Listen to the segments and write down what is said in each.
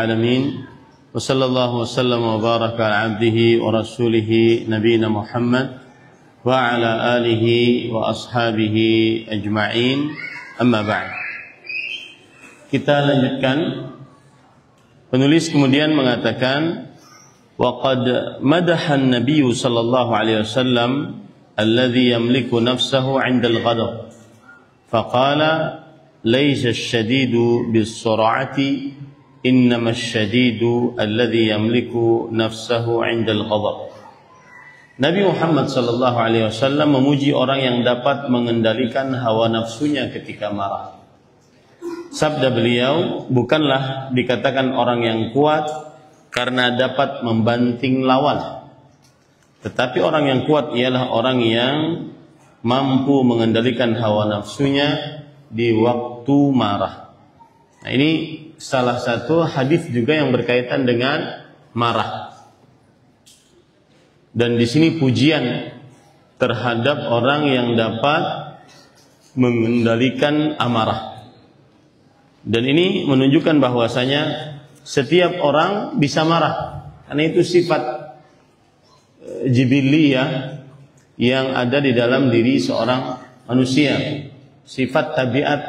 Alamin. Wa sallallahu wasallam wa baraka ala abdihi wa rasulihi nabiyina Muhammad wa ala alihi wa ashabihi ajma'in. Amma ba'd. Kita lanjutkan. Penulis kemudian mengatakan, wa qad madaha an-nabiy sallallahu alaihi wasallam alladhi yamliku nafsahu 'inda al-ghadab. Faqala laysa ash-shadidu bis-sur'ati innama ash-shadidu alladhi yamliku nafsahu 'inda al-ghadab. Nabi Muhammad sallallahu alaihi wasallam memuji orang yang dapat mengendalikan hawa nafsunya ketika marah. Sabda beliau, bukanlah dikatakan orang yang kuat karena dapat membanting lawan, tetapi orang yang kuat ialah orang yang mampu mengendalikan hawa nafsunya di waktu marah. Nah, ini salah satu hadis juga yang berkaitan dengan marah. Dan di sini pujian terhadap orang yang dapat mengendalikan amarah. Dan ini menunjukkan bahwasanya setiap orang bisa marah, karena itu sifat jibiliyah yang ada di dalam diri seorang manusia. Sifat tabiat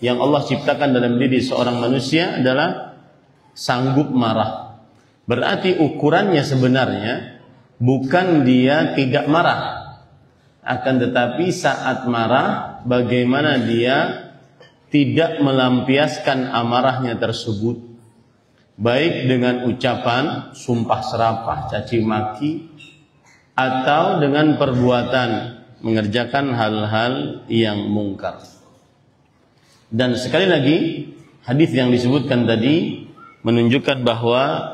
yang Allah ciptakan dalam diri seorang manusia adalah sanggup marah. Berarti ukurannya sebenarnya bukan dia tidak marah, akan tetapi saat marah bagaimana dia tidak melampiaskan amarahnya tersebut, baik dengan ucapan sumpah serapah, caci maki, atau dengan perbuatan mengerjakan hal-hal yang mungkar. Dan sekali lagi hadis yang disebutkan tadi menunjukkan bahwa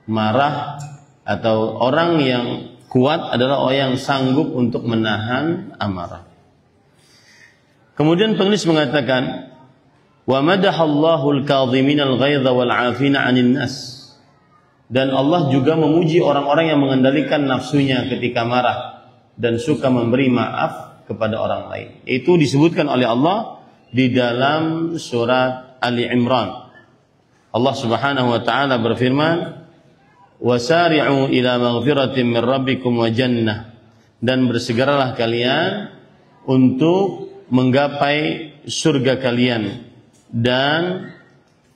marah atau orang yang kuat adalah orang yang sanggup untuk menahan amarah. Kemudian penulis mengatakan, wa madahallahu al-kadhimina al-ghaidha wal 'afina 'anil nas. Dan Allah juga memuji orang-orang yang mengendalikan nafsunya ketika marah dan suka memberi maaf kepada orang lain. Itu disebutkan oleh Allah di dalam surat Ali Imran. Allah Subhanahu wa taala berfirman, wasari'u ila maghfiratin min rabbikum wa jannah. Dan bersegeralah kalian untuk menggapai surga kalian dan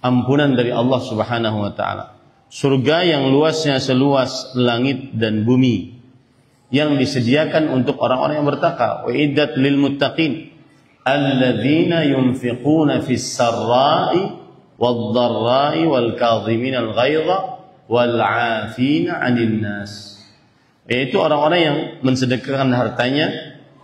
ampunan dari Allah Subhanahu wa taala. Surga yang luasnya seluas langit dan bumi, yang disediakan untuk orang-orang yang bertakwa. Uiddat lil muttaqin alladzina yunfiquna fis sarra'i wad dharra'i wal kadhimina al ghaidha wal 'afina 'anil nas. Yaitu orang-orang yang mensedekahkan hartanya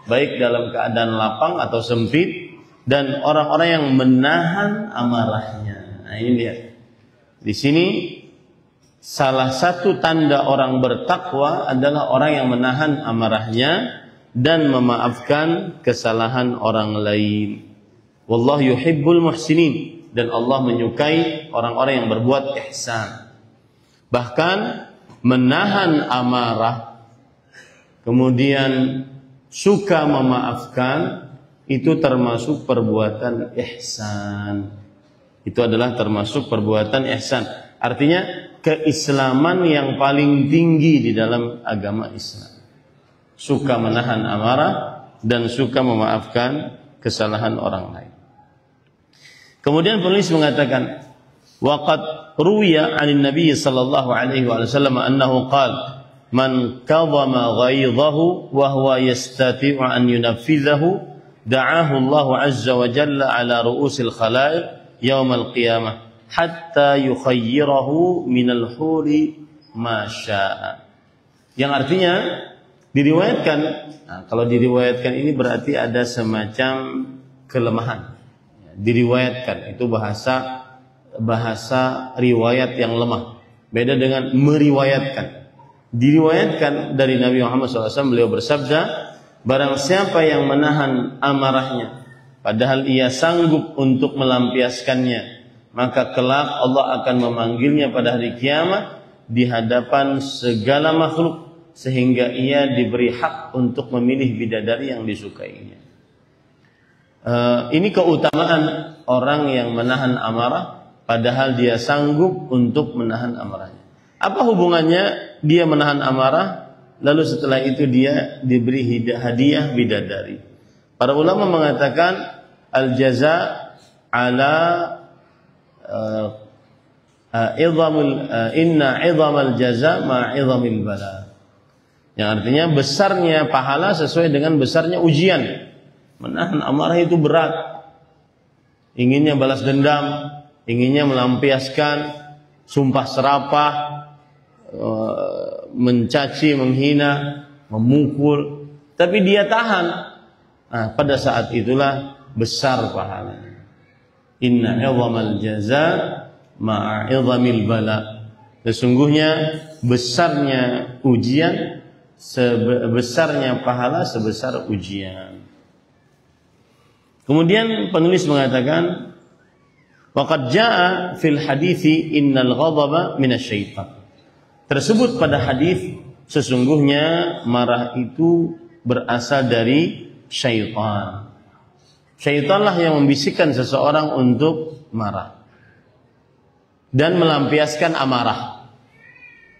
baik dalam keadaan lapang atau sempit, dan orang-orang yang menahan amarahnya. Nah, ini lihat. Di sini salah satu tanda orang bertakwa adalah orang yang menahan amarahnya dan memaafkan kesalahan orang lain. Wallahu yuhibbul muhsinin. Dan Allah menyukai orang-orang yang berbuat ihsan. Bahkan menahan amarah, kemudian suka memaafkan, itu termasuk perbuatan ihsan. Itu adalah termasuk perbuatan ihsan. Artinya keislaman yang paling tinggi di dalam agama Islam. Suka menahan amarah dan suka memaafkan kesalahan orang lain. Kemudian penulis mengatakan, waqad ruwiya 'anil nabiy sallallahu alaihi wasallam annahu qala man kadhama ghaidhahu wa huwa yastati'u an yunaffidhahu da'ahu Allah azza wa jalla ala ru'usil khalaiq yaumal qiyamah hatta yukhayyirahu minal huri ma syaa. Yang artinya diriwayatkan, nah, kalau diriwayatkan ini berarti ada semacam kelemahan. Diriwayatkan itu bahasa riwayat yang lemah. Beda dengan meriwayatkan. Diriwayatkan dari Nabi Muhammad SAW, beliau bersabda, barang siapa yang menahan amarahnya padahal ia sanggup untuk melampiaskannya, maka kelak Allah akan memanggilnya pada hari kiamat di hadapan segala makhluk sehingga ia diberi hak untuk memilih bidadari yang disukainya. Ini keutamaan orang yang menahan amarah padahal dia sanggup untuk menahan amarahnya. Apa hubungannya dia menahan amarah, lalu setelah itu dia diberi hadiah bidadari? Para ulama mengatakan al-jaza ala inna 'idhamal jaza ma 'idhamil bala. Yang artinya besarnya pahala sesuai dengan besarnya ujian. Menahan amarah itu berat. Inginnya balas dendam, inginnya melampiaskan sumpah serapah, mencaci, menghina, memukul, tapi dia tahan. Nah, pada saat itulah besar pahalanya. Inna 'idhamal jaza ma'a 'idhamil bala. Sesungguhnya besarnya ujian sebesarnya pahala sebesar ujian. Kemudian penulis mengatakan, waqad jaa fil hadithi innal ghadaba minasyaitan. Tersebut pada hadis sesungguhnya marah itu berasal dari syaitan. Syaitanlah yang membisikkan seseorang untuk marah dan melampiaskan amarah.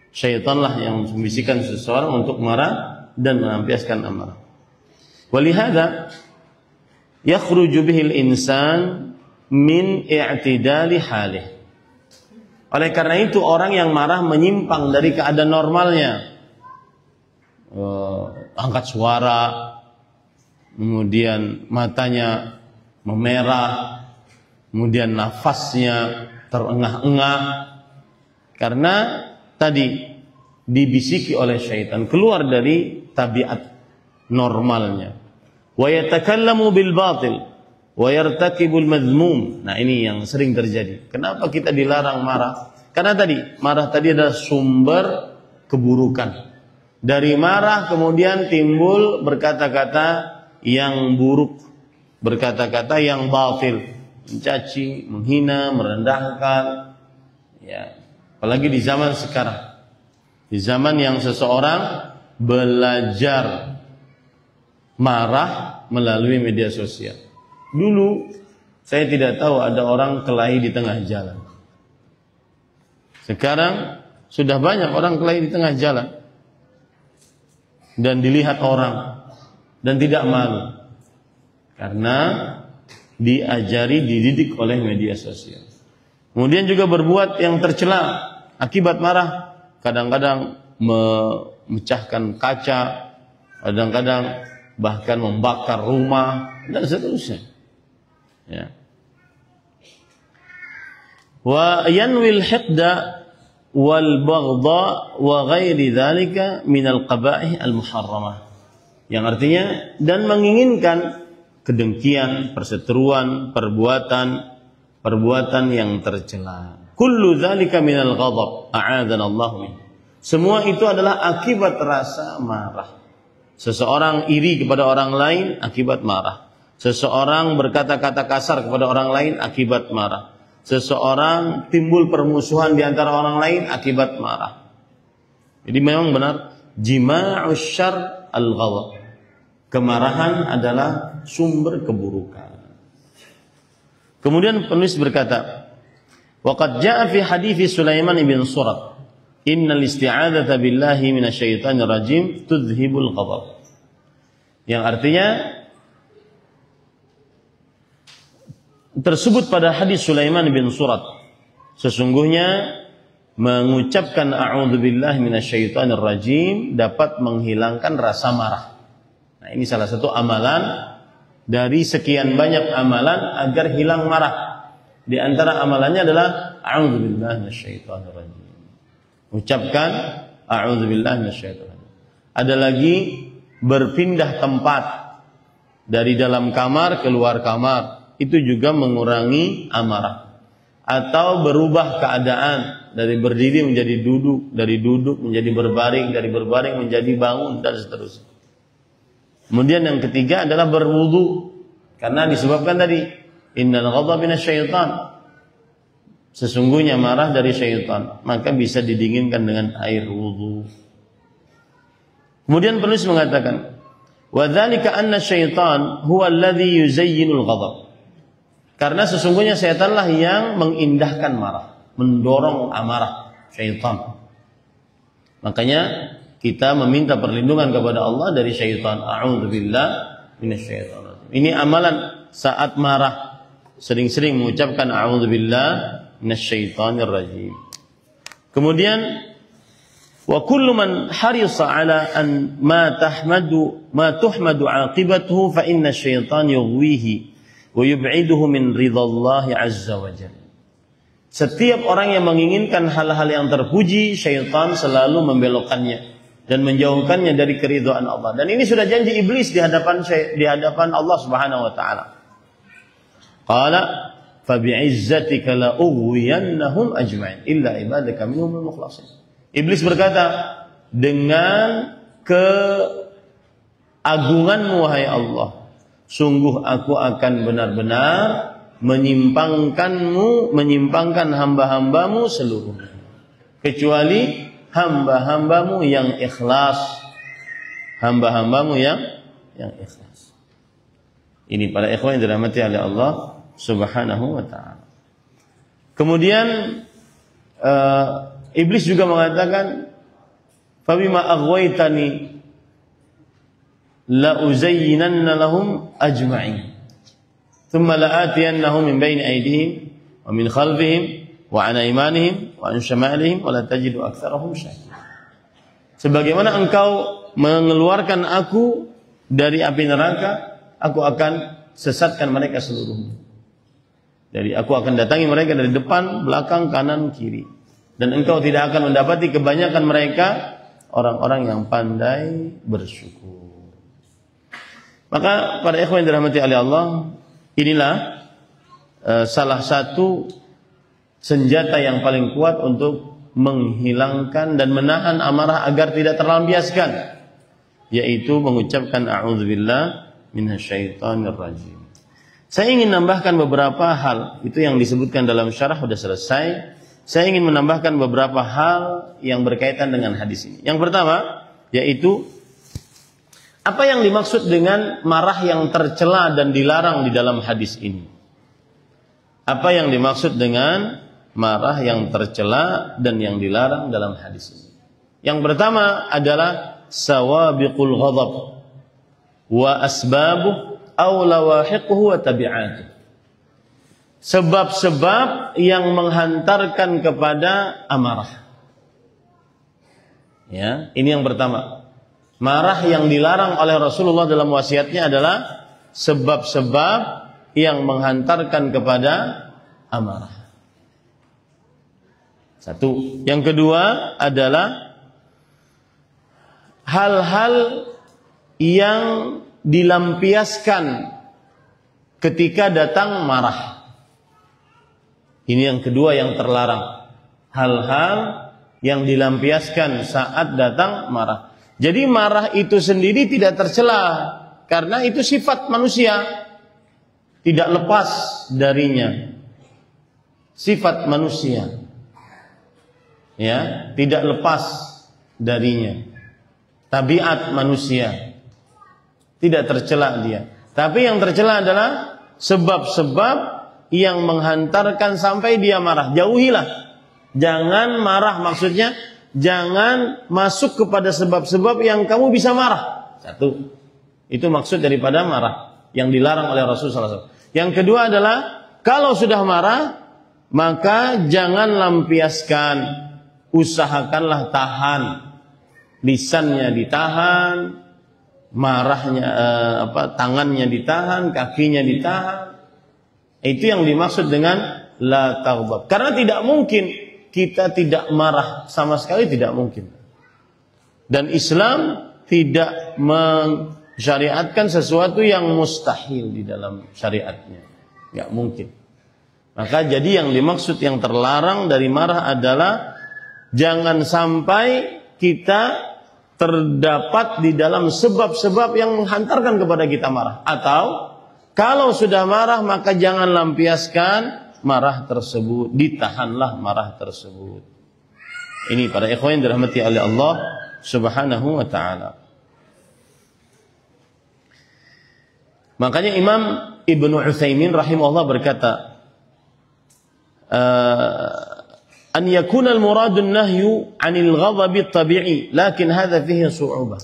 Syaitanlah yang membisikkan seseorang untuk marah dan melampiaskan amarah. Walihada yakhruju bihil insan min i'tidali halih. Oleh karena itu orang yang marah menyimpang dari keadaan normalnya. Angkat suara, kemudian matanya memerah, kemudian nafasnya terengah-engah, karena tadi dibisiki oleh syaitan, keluar dari tabiat normalnya. Wa yatakallamu bil batil wa yartakibul madhmum. Nah, ini yang sering terjadi. Kenapa kita dilarang marah? Karena marah tadi adalah sumber keburukan. Dari marah kemudian timbul berkata-kata yang buruk, berkata-kata yang batil, mencaci, menghina, merendahkan, ya. Apalagi di zaman sekarang, di zaman yang seseorang belajar marah melalui media sosial. Dulu saya tidak tahu ada orang kelahi di tengah jalan. Sekarang sudah banyak orang kelahi di tengah jalan dan dilihat orang dan tidak malu karena diajari, dididik oleh media sosial. Kemudian juga berbuat yang tercela akibat marah, kadang-kadang memecahkan kaca, kadang-kadang bahkan membakar rumah dan seterusnya. Ya. Wa yanwil hiqda wal baghdha wa ghairi dzalika minal qaba'ih al muharramah. Yang artinya dan menginginkan kedengkian, perseteruan, perbuatan yang tercela. Kullu dzalika minal ghadab, a'adzana Allah min. Semua itu adalah akibat rasa marah. Seseorang iri kepada orang lain akibat marah. Seseorang berkata-kata kasar kepada orang lain akibat marah. Seseorang timbul permusuhan di antara orang lain akibat marah. Jadi memang benar jima'us syarr al-ghadab. Kemarahan adalah sumber keburukan. Kemudian penulis berkata, waqad jaa fi hadits Sulaiman bin Surat, innal isti'adzata billahi minasyaitonir rajim tudhhibul ghadab. Yang artinya tersebut pada hadis Sulaiman bin Surat, sesungguhnya mengucapkan a'udzubillahi minasyaitonir rajim dapat menghilangkan rasa marah. Nah, ini salah satu amalan dari sekian banyak amalan agar hilang marah. Di antara amalannya adalah a'udzubillahi minasyaitonir rajim. Ucapkan a'udzubillahi minasyaitonir rajim. Ada lagi berpindah tempat dari dalam kamar keluar kamar, itu juga mengurangi amarah. Atau berubah keadaan dari berdiri menjadi duduk, dari duduk menjadi berbaring, dari berbaring menjadi bangun dan seterusnya. Kemudian yang ketiga adalah berwudu, karena disebabkan tadi innal ghadab minasyaitan, sesungguhnya marah dari syaitan, maka bisa didinginkan dengan air wudu. Kemudian penulis mengatakan, wa dzalika anna syaitan huwa alladhi yuzayyinul ghadab. Karena sesungguhnya setanlah yang mengindahkan marah, mendorong amarah, syaitan. Makanya kita meminta perlindungan kepada Allah dari syaitan. A'udzubillah minasyaitonir rajim. Ini amalan saat marah. Sering-sering mengucapkan a'udzubillah minasyaitonir rajim. Kemudian wa kullu man harisa ala an ma tuhmadu aqibatuhu fa inna syaitan yughwihi wa yub'iduhu min ridallahi azza wa jalla. Setiap orang yang menginginkan hal-hal yang terpuji, syaitan selalu membelokkannya dan menjauhkannya dari keridhaan Allah. Dan ini sudah janji iblis di hadapan Allah Subhanahu wa taala. Qala fa bi'izzatika la ughwiyannahum ajma'in illa ibadaka minhumul mukhlasin. Iblis berkata, dengan keagunganmu wahai Allah, sungguh aku akan benar-benar menyimpangkan hamba-hambamu seluruhnya, kecuali hamba-hambamu yang ikhlas. Hamba-hambamu yang ikhlas. Ini para ikhwan yang dirahmati oleh Allah Subhanahu wa ta'ala. Kemudian iblis juga mengatakan, fabima aghwaytani la uzayyinanna lahum ajma'in thumma la'atiyannahum min bayni aydihim wa min khalfihim wa an aymanihim wa an shama'ilihim wa la tajidu aktsarahum syakirin. Sebagaimana engkau mengeluarkan aku dari api neraka, aku akan sesatkan mereka seluruhnya. Jadi aku akan datangi mereka dari depan, belakang, kanan, kiri. Dan engkau tidak akan mendapati kebanyakan mereka orang-orang yang pandai bersyukur. Maka para ikhwan yang dirahmati oleh Allah, inilah salah satu senjata yang paling kuat untuk menghilangkan dan menahan amarah agar tidak terlampiaskan, yaitu mengucapkan a'udzubillah minasyaitonir rajim. Saya ingin menambahkan beberapa hal, itu yang disebutkan dalam syarah sudah selesai. Saya ingin menambahkan beberapa hal yang berkaitan dengan hadis ini. Yang pertama, yaitu apa yang dimaksud dengan marah yang tercela dan dilarang di dalam hadis ini? Apa yang dimaksud dengan marah yang tercela dan yang dilarang dalam hadis ini? Yang pertama adalah sawabiqul ghadab wa asbabuh aw lawahiquhu wa tabi'atuh. Sebab-sebab yang menghantarkan kepada amarah. Ya, ini yang pertama. Marah yang dilarang oleh Rasulullah dalam wasiatnya adalah sebab-sebab yang menghantarkan kepada amarah. Satu. Yang kedua adalah hal-hal yang dilampiaskan ketika datang marah. Ini yang kedua yang terlarang. Hal-hal yang dilampiaskan saat datang marah. Jadi marah itu sendiri tidak tercela, karena itu sifat manusia, tidak lepas darinya. Sifat manusia, ya, tidak lepas darinya. Tabiat manusia, tidak tercela dia. Tapi yang tercela adalah sebab-sebab yang menghantarkan sampai dia marah. Jauhilah. Jangan marah, maksudnya jangan masuk kepada sebab-sebab yang kamu bisa marah. Satu. Itu maksud daripada marah yang dilarang oleh Rasulullah SAW. Yang kedua adalah kalau sudah marah, maka jangan lampiaskan. Usahakanlah tahan. Lisannya ditahan, marahnya tangannya ditahan, kakinya ditahan. Itu yang dimaksud dengan la taghdab. Karena tidak mungkin kita tidak marah sama sekali, tidak mungkin. Dan Islam tidak mensyariatkan sesuatu yang mustahil di dalam syariatnya. Enggak mungkin. Maka jadi yang dimaksud yang terlarang dari marah adalah jangan sampai kita terdapat di dalam sebab-sebab yang menghantarkan kepada kita marah. Atau kalau sudah marah maka jangan lampiaskan marah tersebut, ditahanlah marah tersebut. Ini para ikhwan yang dirahmati oleh Allah Subhanahu wa taala. Makanya Imam Ibnu Utsaimin rahimahullah berkata, an yakuna al-muradun nahyu 'anil ghadabi tabi'i, lakin hadza fihi su'ubah.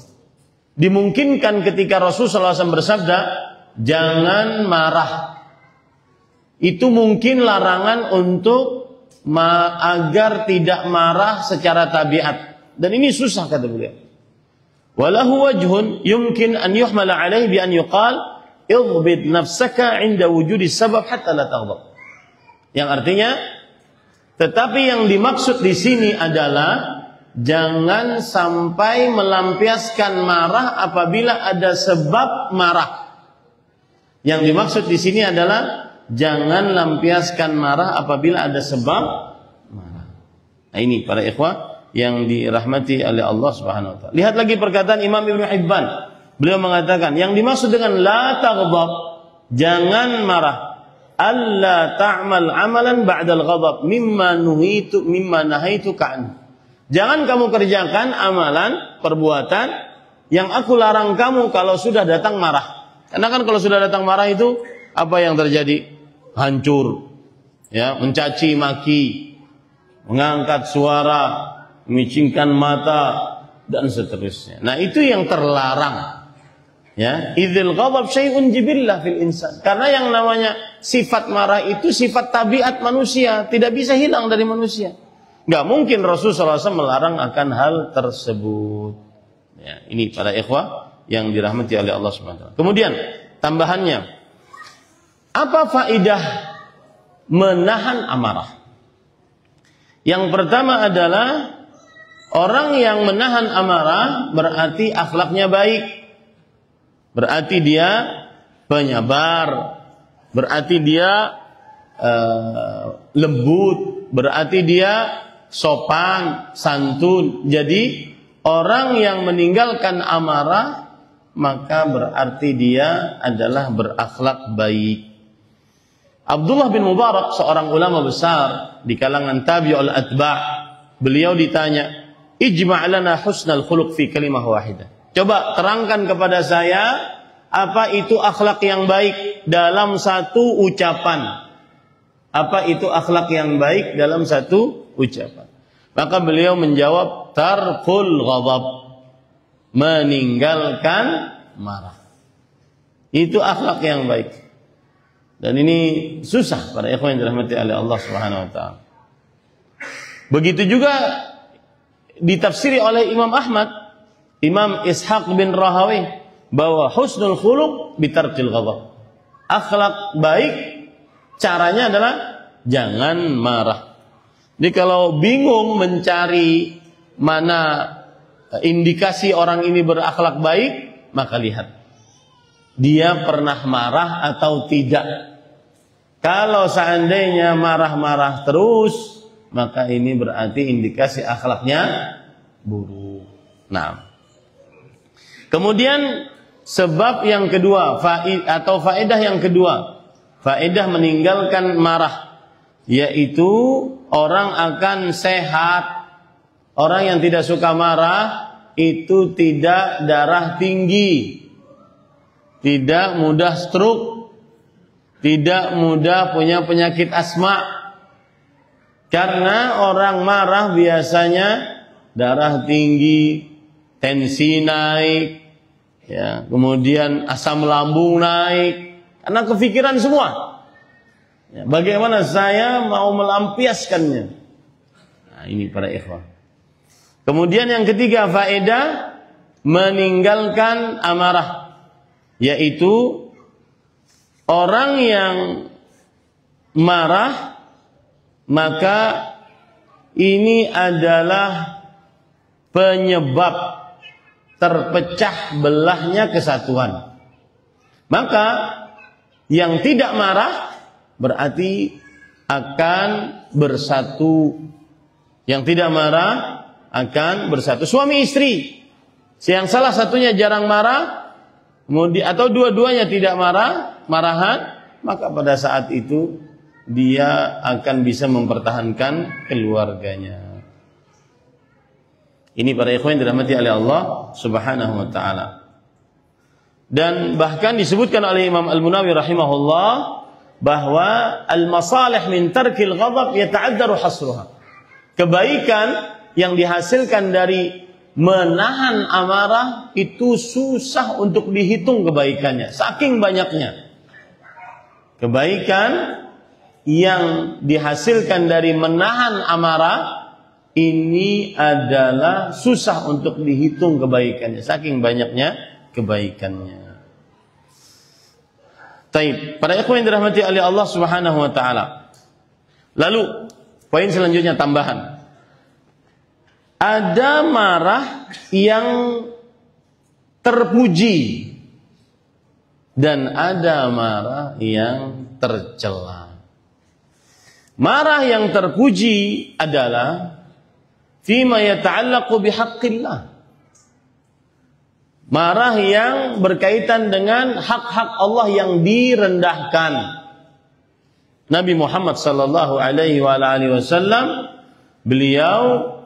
Dimungkinkan ketika Rasulullah SAW bersabda, jangan marah. Itu mungkin larangan untuk agar tidak marah secara tabiat. Dan ini susah kata beliau. Walahu wajhun yumkin an yuhmala alaihi bi an yuqal idbid nafsaka 'inda wujudi sabab hatta la taghdab. Yang artinya, tetapi yang dimaksud di sini adalah jangan sampai melampiaskan marah apabila ada sebab marah. Yang dimaksud di sini adalah jangan lampiaskan marah apabila ada sebab marah. Nah, ini para ikhwah yang dirahmati oleh Allah Subhanahu wa taala. Lihat lagi perkataan Imam Ibnu Hibban. Beliau mengatakan yang dimaksud dengan la taghdab, jangan marah. Alla ta'mal amalan ba'dal ghadab mimma nahaituka anhu. Jangan kamu kerjakan amalan, perbuatan yang aku larang kamu kalau sudah datang marah. Karena kan kalau sudah datang marah itu apa yang terjadi? Hancur, ya, mencaci maki, mengangkat suara, memicingkan mata dan seterusnya. Nah, itu yang terlarang. Ya, idzil ghadab syai'un jibillah fil insan. Karena yang namanya sifat marah itu sifat tabiat manusia, tidak bisa hilang dari manusia. Enggak mungkin Rasulullah SAW melarang akan hal tersebut. Ya, ini para ikhwah yang dirahmati oleh Allah SWT. Kemudian tambahannya, apa faedah menahan amarah? Yang pertama adalah orang yang menahan amarah berarti akhlaknya baik, berarti dia penyabar, berarti dia lembut, berarti dia sopan, santun. Jadi orang yang meninggalkan amarah maka berarti dia adalah berakhlak baik. Abdullah bin Mubarak, seorang ulama besar di kalangan tabi'ul atba', beliau ditanya, ijma' lana husnal khuluq fi kalimah wahidah. Coba terangkan kepada saya apa itu akhlak yang baik dalam satu ucapan. Apa itu akhlak yang baik dalam satu ucapan? Maka beliau menjawab, tarkul ghadab, meninggalkan marah. Itu akhlak yang baik. Dan ini susah para ikhwan yang dirahmati oleh Allah Subhanahu wa taala. Begitu juga ditafsiri oleh Imam Ahmad, Imam Ishaq bin Rahawi, bahwa husnul khuluq bitarkil ghadab. Akhlak baik caranya adalah jangan marah. Jadi kalau bingung mencari mana indikasi orang ini berakhlak baik, maka lihat dia pernah marah atau tidak. Kalau seandainya marah-marah terus, maka ini berarti indikasi akhlaknya buruk. Nah, kemudian sebab yang kedua, faedah yang kedua, faedah meninggalkan marah, yaitu orang akan sehat. Orang yang tidak suka marah itu tidak darah tinggi, tidak mudah stroke, tidak mudah punya penyakit asma. Karena orang marah biasanya darah tinggi, tensi naik, ya, kemudian asam lambung naik, karena kepikiran semua. Ya, bagaimana saya mau melampiaskannya? Nah, ini para ikhwan. Kemudian yang ketiga faedah meninggalkan amarah, yaitu orang yang marah maka ini adalah penyebab terpecah belahnya kesatuan. Maka yang tidak marah berarti akan bersatu. Yang tidak marah akan bersatu. Suami istri, yang salah satunya jarang marah, kemudian atau dua-duanya tidak marahan, maka pada saat itu dia akan bisa mempertahankan keluarganya. Ini para ikhwan dirahmati oleh Allah Subhanahu wa taala. Dan bahkan disebutkan oleh Imam Al-Munawi rahimahullah bahwa al-masalih min tarkil ghadab yata'addaru hasruha. Kebaikan yang dihasilkan dari menahan amarah itu susah untuk dihitung kebaikannya, saking banyaknya. Kebaikan yang dihasilkan dari menahan amarah ini adalah susah untuk dihitung kebaikannya, saking banyaknya kebaikannya. Taib, para ikhwan yang dirahmati oleh Allah Subhanahu wa taala. Lalu poin selanjutnya tambahan. Ada marah yang terpuji dan ada marah yang tercela. Marah yang terpuji adalah fima yata'allaqu bihaqqillah. Marah yang berkaitan dengan hak-hak Allah yang direndahkan. Nabi Muhammad sallallahu alaihi wasallam beliau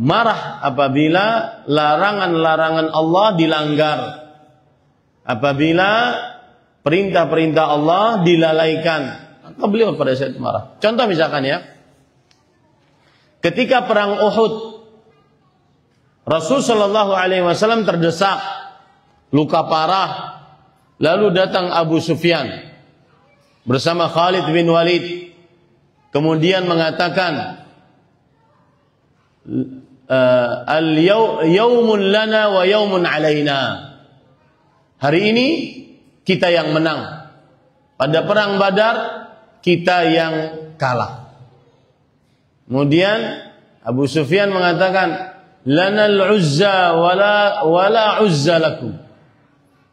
marah apabila larangan-larangan Allah dilanggar. Apabila perintah-perintah Allah dilalaikan, maka beliau pada saat marah. Contoh misalkan ya, ketika perang Uhud, Rasul sallallahu alaihi wasallam terdesak, luka parah, lalu datang Abu Sufyan bersama Khalid bin Walid, kemudian mengatakan, al-yawmun lana wa yawmun alaina. Hari ini kita yang menang. Pada perang Badar kita yang kalah. Kemudian Abu Sufyan mengatakan, lanal uzza wala uzza lakum.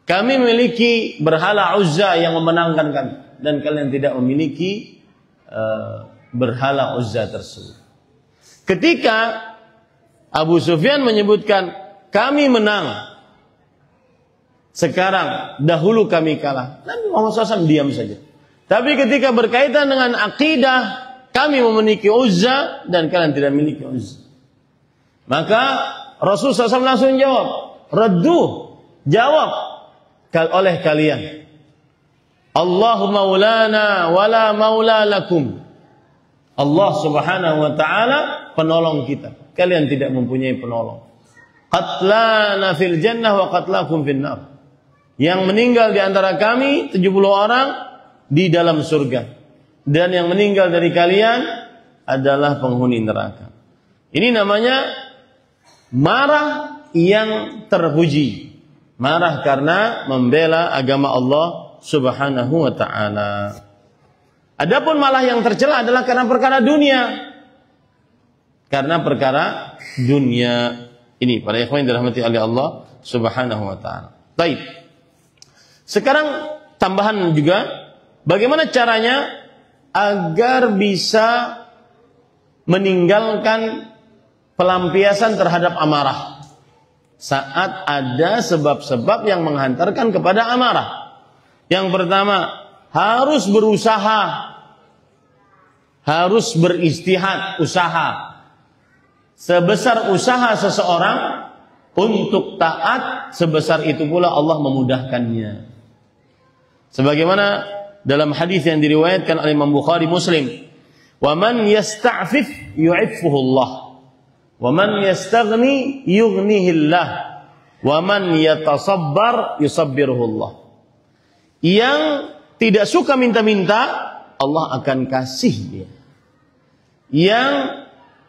Kami memiliki berhala Uzza yang memenangkan kami, dan kalian tidak memiliki berhala Uzza tersebut. Ketika Abu Sufyan menyebutkan kami menang, sekarang dahulu kami kalah, Nabi Muhammad SAW diam saja. Tapi ketika berkaitan dengan akidah, kami memiliki Uzza dan kalian tidak memiliki Uzza, maka Rasulullah SAW langsung jawab, raddu, jawab oleh kalian, Allahu maulana wala maula lakum. Allah Subhanahu wa taala penolong kita, kalian tidak mempunyai penolong. Qatlana fil jannah wa qatlakum fin nar. Yang meninggal di antara kami 70 orang di dalam surga, dan yang meninggal dari kalian adalah penghuni neraka. Ini namanya marah yang terpuji. Marah karena membela agama Allah Subhanahu wa ta'ala. Adapun malah yang tercela adalah karena perkara dunia. Karena perkara dunia. Ini para ikhwan yang dirahmati oleh Allah Subhanahu wa ta'ala. Baik. Sekarang tambahan juga, bagaimana caranya agar bisa meninggalkan pelampiasan terhadap amarah saat ada sebab-sebab yang menghantarkan kepada amarah. Yang pertama, harus berusaha, harus beristihad, usaha. Sebesar usaha seseorang untuk taat, sebesar itu pula Allah memudahkannya. Sebagaimana dalam hadis yang diriwayatkan oleh Imam Bukhari Muslim, "Wa man yasta'fif yu'iffuhu Allah. Wa man yastaghni yughnihillah. Wa man yatasabbar yusabbiruhu Allah." Yang tidak suka minta-minta, Allah akan kasih dia. Yang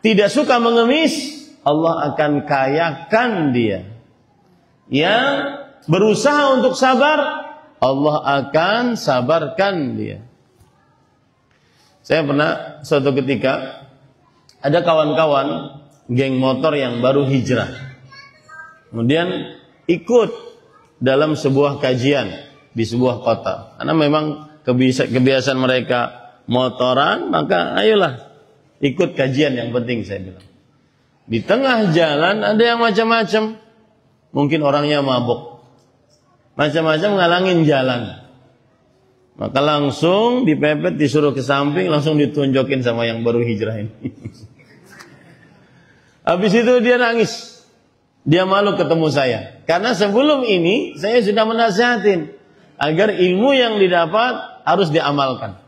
tidak suka mengemis, Allah akan kayakan dia. Yang berusaha untuk sabar, Allah akan sabarkan dia. Saya pernah suatu ketika ada kawan-kawan geng motor yang baru hijrah, kemudian ikut dalam sebuah kajian di sebuah kota. Karena memang kebiasaan mereka motoran, maka ayolah ikut kajian, yang penting saya bilang. Di tengah jalan ada yang macam-macam, mungkin orangnya mabuk, macam-macam ngalangin jalan. Maka langsung dipepet, disuruh ke samping, langsung ditunjukin sama yang baru hijrah ini. Habis itu dia nangis. Dia malu ketemu saya. Karena sebelum ini saya sudah menasihatin agar ilmu yang didapat harus diamalkan.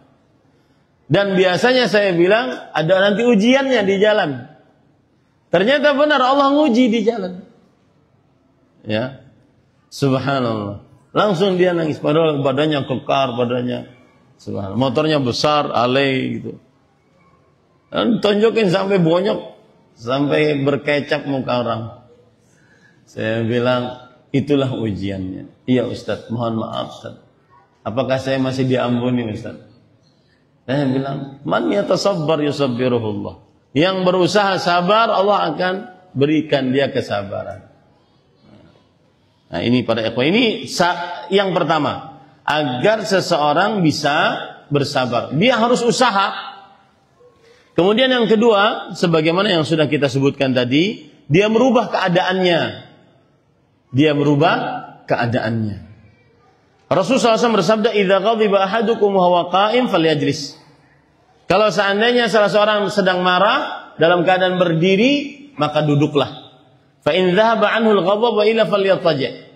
Dan biasanya saya bilang ada nanti ujiannya di jalan. Ternyata benar Allah nguji di jalan. Ya. Subhanallah. Langsung dia nangis padahal badannya kekar, badannya subhanallah. Motornya besar, alay gitu. Dan tunjukin sampai bonyok, sampai berkecap muka orang. Saya bilang, itulah ujiannya. Iya Ustaz, mohon maaf Ustaz. Apakah saya masih diampuni Ustaz? Saya bilang, man yatasabbar yusabbiruhullah. Yang berusaha sabar, Allah akan berikan dia kesabaran. Nah ini para ikhwan, ini yang pertama. Agar seseorang bisa bersabar, dia harus usaha. Kemudian yang kedua, sebagaimana yang sudah kita sebutkan tadi, dia merubah keadaannya. Dia merubah keadaannya. Rasulullah SAW bersabda, "Idza ghadiba ahadukum wa huwa qa'im falyajlis." Kalau seandainya salah seorang sedang marah dalam keadaan berdiri, maka duduklah. Fa in dhahaba anhu al-ghadab wa illa falyattaji'.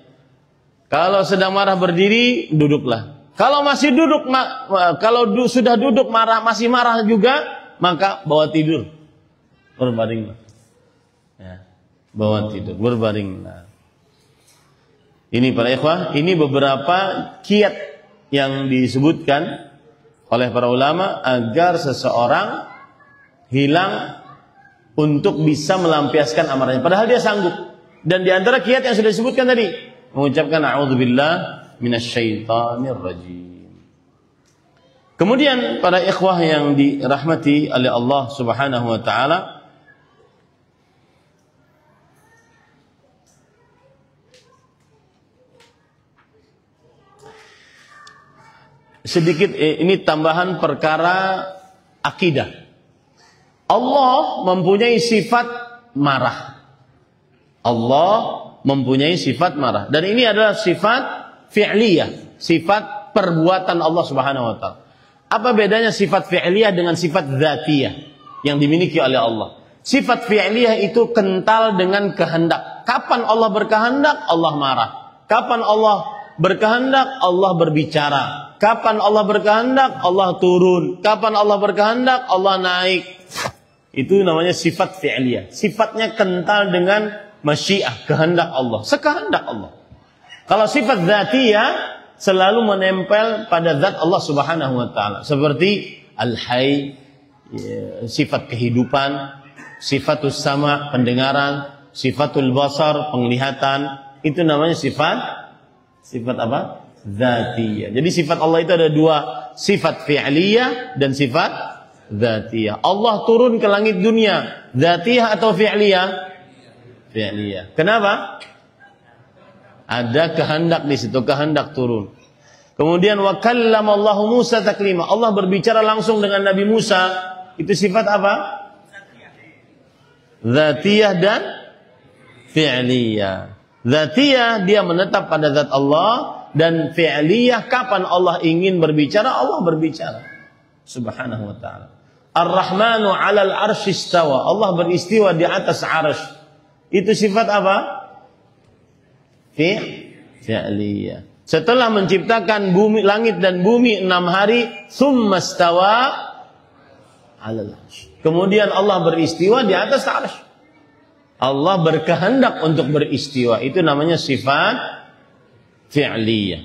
Kalau sedang marah berdiri, duduklah. Kalau masih duduk, sudah duduk marah, masih marah juga, maka bawa tidur. Berbaringlah. Ya, bawa tidur, berbaringlah. Ini para ikhwah, ini beberapa kiat yang disebutkan oleh para ulama agar seseorang hilang untuk bisa melampiaskan amarahnya. Padahal dia sanggup. Dan di antara kiat yang sudah disebutkan tadi, mengucapkan a'udzubillah minasyaitonir rajim. Kemudian para ikhwah yang dirahmati oleh Allah Subhanahu wa taala, sedikit ini tambahan perkara akidah. Allah mempunyai sifat marah. Allah mempunyai sifat marah. Dan ini adalah sifat fi'liyah, sifat perbuatan Allah Subhanahu wa taala. Apa bedanya sifat fi'liyah dengan sifat dzatiyah yang dimiliki oleh Allah? Sifat fi'liyah itu kental dengan kehendak. Kapan Allah berkehendak, Allah marah. Kapan Allah berkehendak, Allah berbicara. Kapan Allah berkehendak, Allah turun. Kapan Allah berkehendak, Allah naik. Itu namanya sifat fi'liyah. Sifatnya kental dengan masyiah, kehendak Allah, sekehendak Allah. Kalau sifat dzatiyah selalu menempel pada zat Allah Subhanahu wa taala, seperti al-hayy, sifat kehidupan, sifatus sama, pendengaran, sifatul basar, penglihatan. Itu namanya sifat apa? Dzatiyah. Jadi sifat Allah itu ada dua, sifat fi'liyah dan sifat dzatiyah. Allah turun ke langit dunia, dzatiyah atau fi'liyah? Fi'liyah. Kenapa? Ada kehendak di situ, kehendak turun. Kemudian wa kallamallahu Musa taklima. Allah berbicara langsung dengan Nabi Musa. Itu sifat apa? Dzatiyah dan fi'liyah. Dzatiyah dia menetap pada zat Allah, dan fi'liyah kapan Allah ingin berbicara, Allah berbicara. Subhanahu wa ta'ala. Ar-Rahmanu 'alal 'arsy istawa. Allah beristiwa di atas 'arsy. Itu sifat apa? Fi'liyah. Setelah menciptakan bumi, langit dan bumi 6 hari, tsumma istawa 'alal 'arsy. Kemudian Allah beristiwa di atas 'arsy. Allah berkehendak untuk beristiwa. Itu namanya sifat fi'liyah.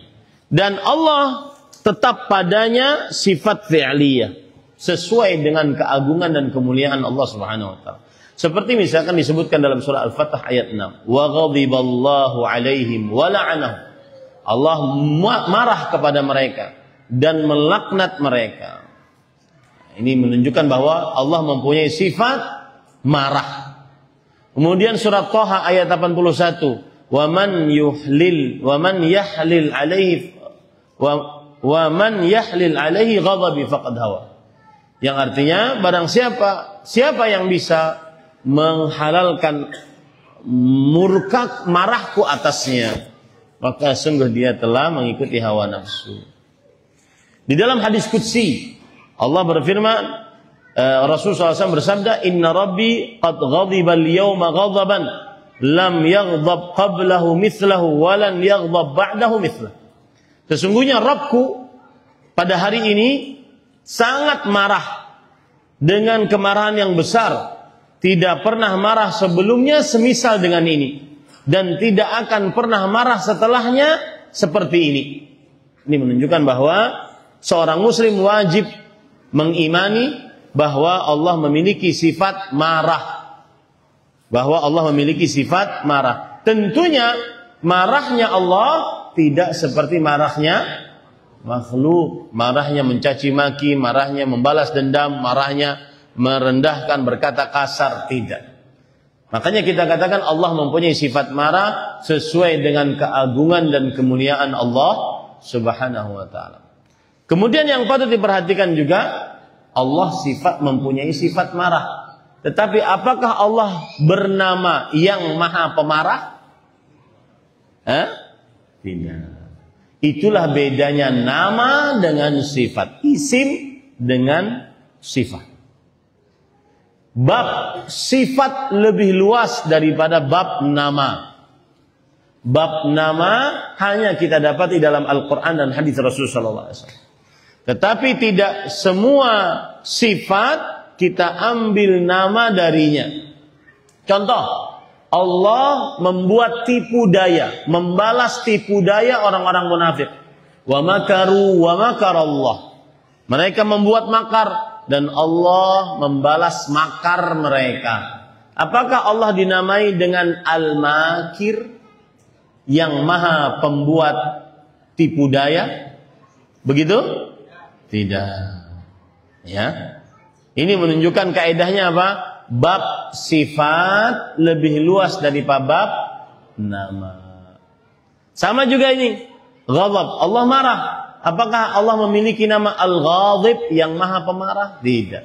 Dan Allah tetap padanya sifat fi'liyah sesuai dengan keagungan dan kemuliaan Allah Subhanahu wa taala. Seperti misalkan disebutkan dalam surah Al-Fatah ayat 6, wa ghadiballahu 'alaihim wa la'anahum. Allah marah kepada mereka dan melaknat mereka. Ini menunjukkan bahwa Allah mempunyai sifat marah. Kemudian surat Thaha ayat 81, wa man yahlil alaihi ghadabi faqad hawa. Yang artinya barang siapa yang bisa menghalalkan marahku atasnya, maka sungguh dia telah mengikuti hawa nafsu. Di dalam hadis qudsi Allah berfirman, Rasulullah SAW bersabda, inna rabbi qad ghadiba al-yawma ghadaban lam yaghdab qablahu mithlahu wa lan yaghdab ba'dahu mithlahu. Sesungguhnya Rabbku pada hari ini sangat marah dengan kemarahan yang besar, tidak pernah marah sebelumnya semisal dengan ini, dan tidak akan pernah marah setelahnya seperti ini. Ini menunjukkan bahwa seorang muslim wajib mengimani bahwa Allah memiliki sifat marah. Bahwa Allah memiliki sifat marah. Tentunya marahnya Allah tidak seperti marahnya makhluk. Marahnya mencaci maki, marahnya membalas dendam, marahnya merendahkan, berkata kasar, tidak. Makanya kita katakan Allah mempunyai sifat marah sesuai dengan keagungan dan kemuliaan Allah Subhanahu wa ta'ala. Kemudian yang patut diperhatikan juga, Allah mempunyai sifat marah. Tetapi apakah Allah bernama yang maha pemarah? Tidak. Itulah bedanya nama dengan sifat. Isim dengan sifat. Bab sifat lebih luas daripada bab nama. Bab nama hanya kita dapat di dalam Al-Quran dan hadis Rasulullah SAW. Tetapi tidak semua sifat kita ambil nama darinya. Contoh, Allah membuat tipu daya, membalas tipu daya orang-orang munafik. Wa makaru wa makarallah. Mereka membuat makar dan Allah membalas makar mereka. Apakah Allah dinamai dengan Al-Makir, yang maha pembuat tipu daya? Begitu? Tidak. Ya. Ini menunjukkan kaedahnya apa? Bab sifat lebih luas daripada bab nama. Sama juga ini, ghadab. Allah marah. Apakah Allah memiliki nama Al-Ghadib, yang maha pemarah? Tidak.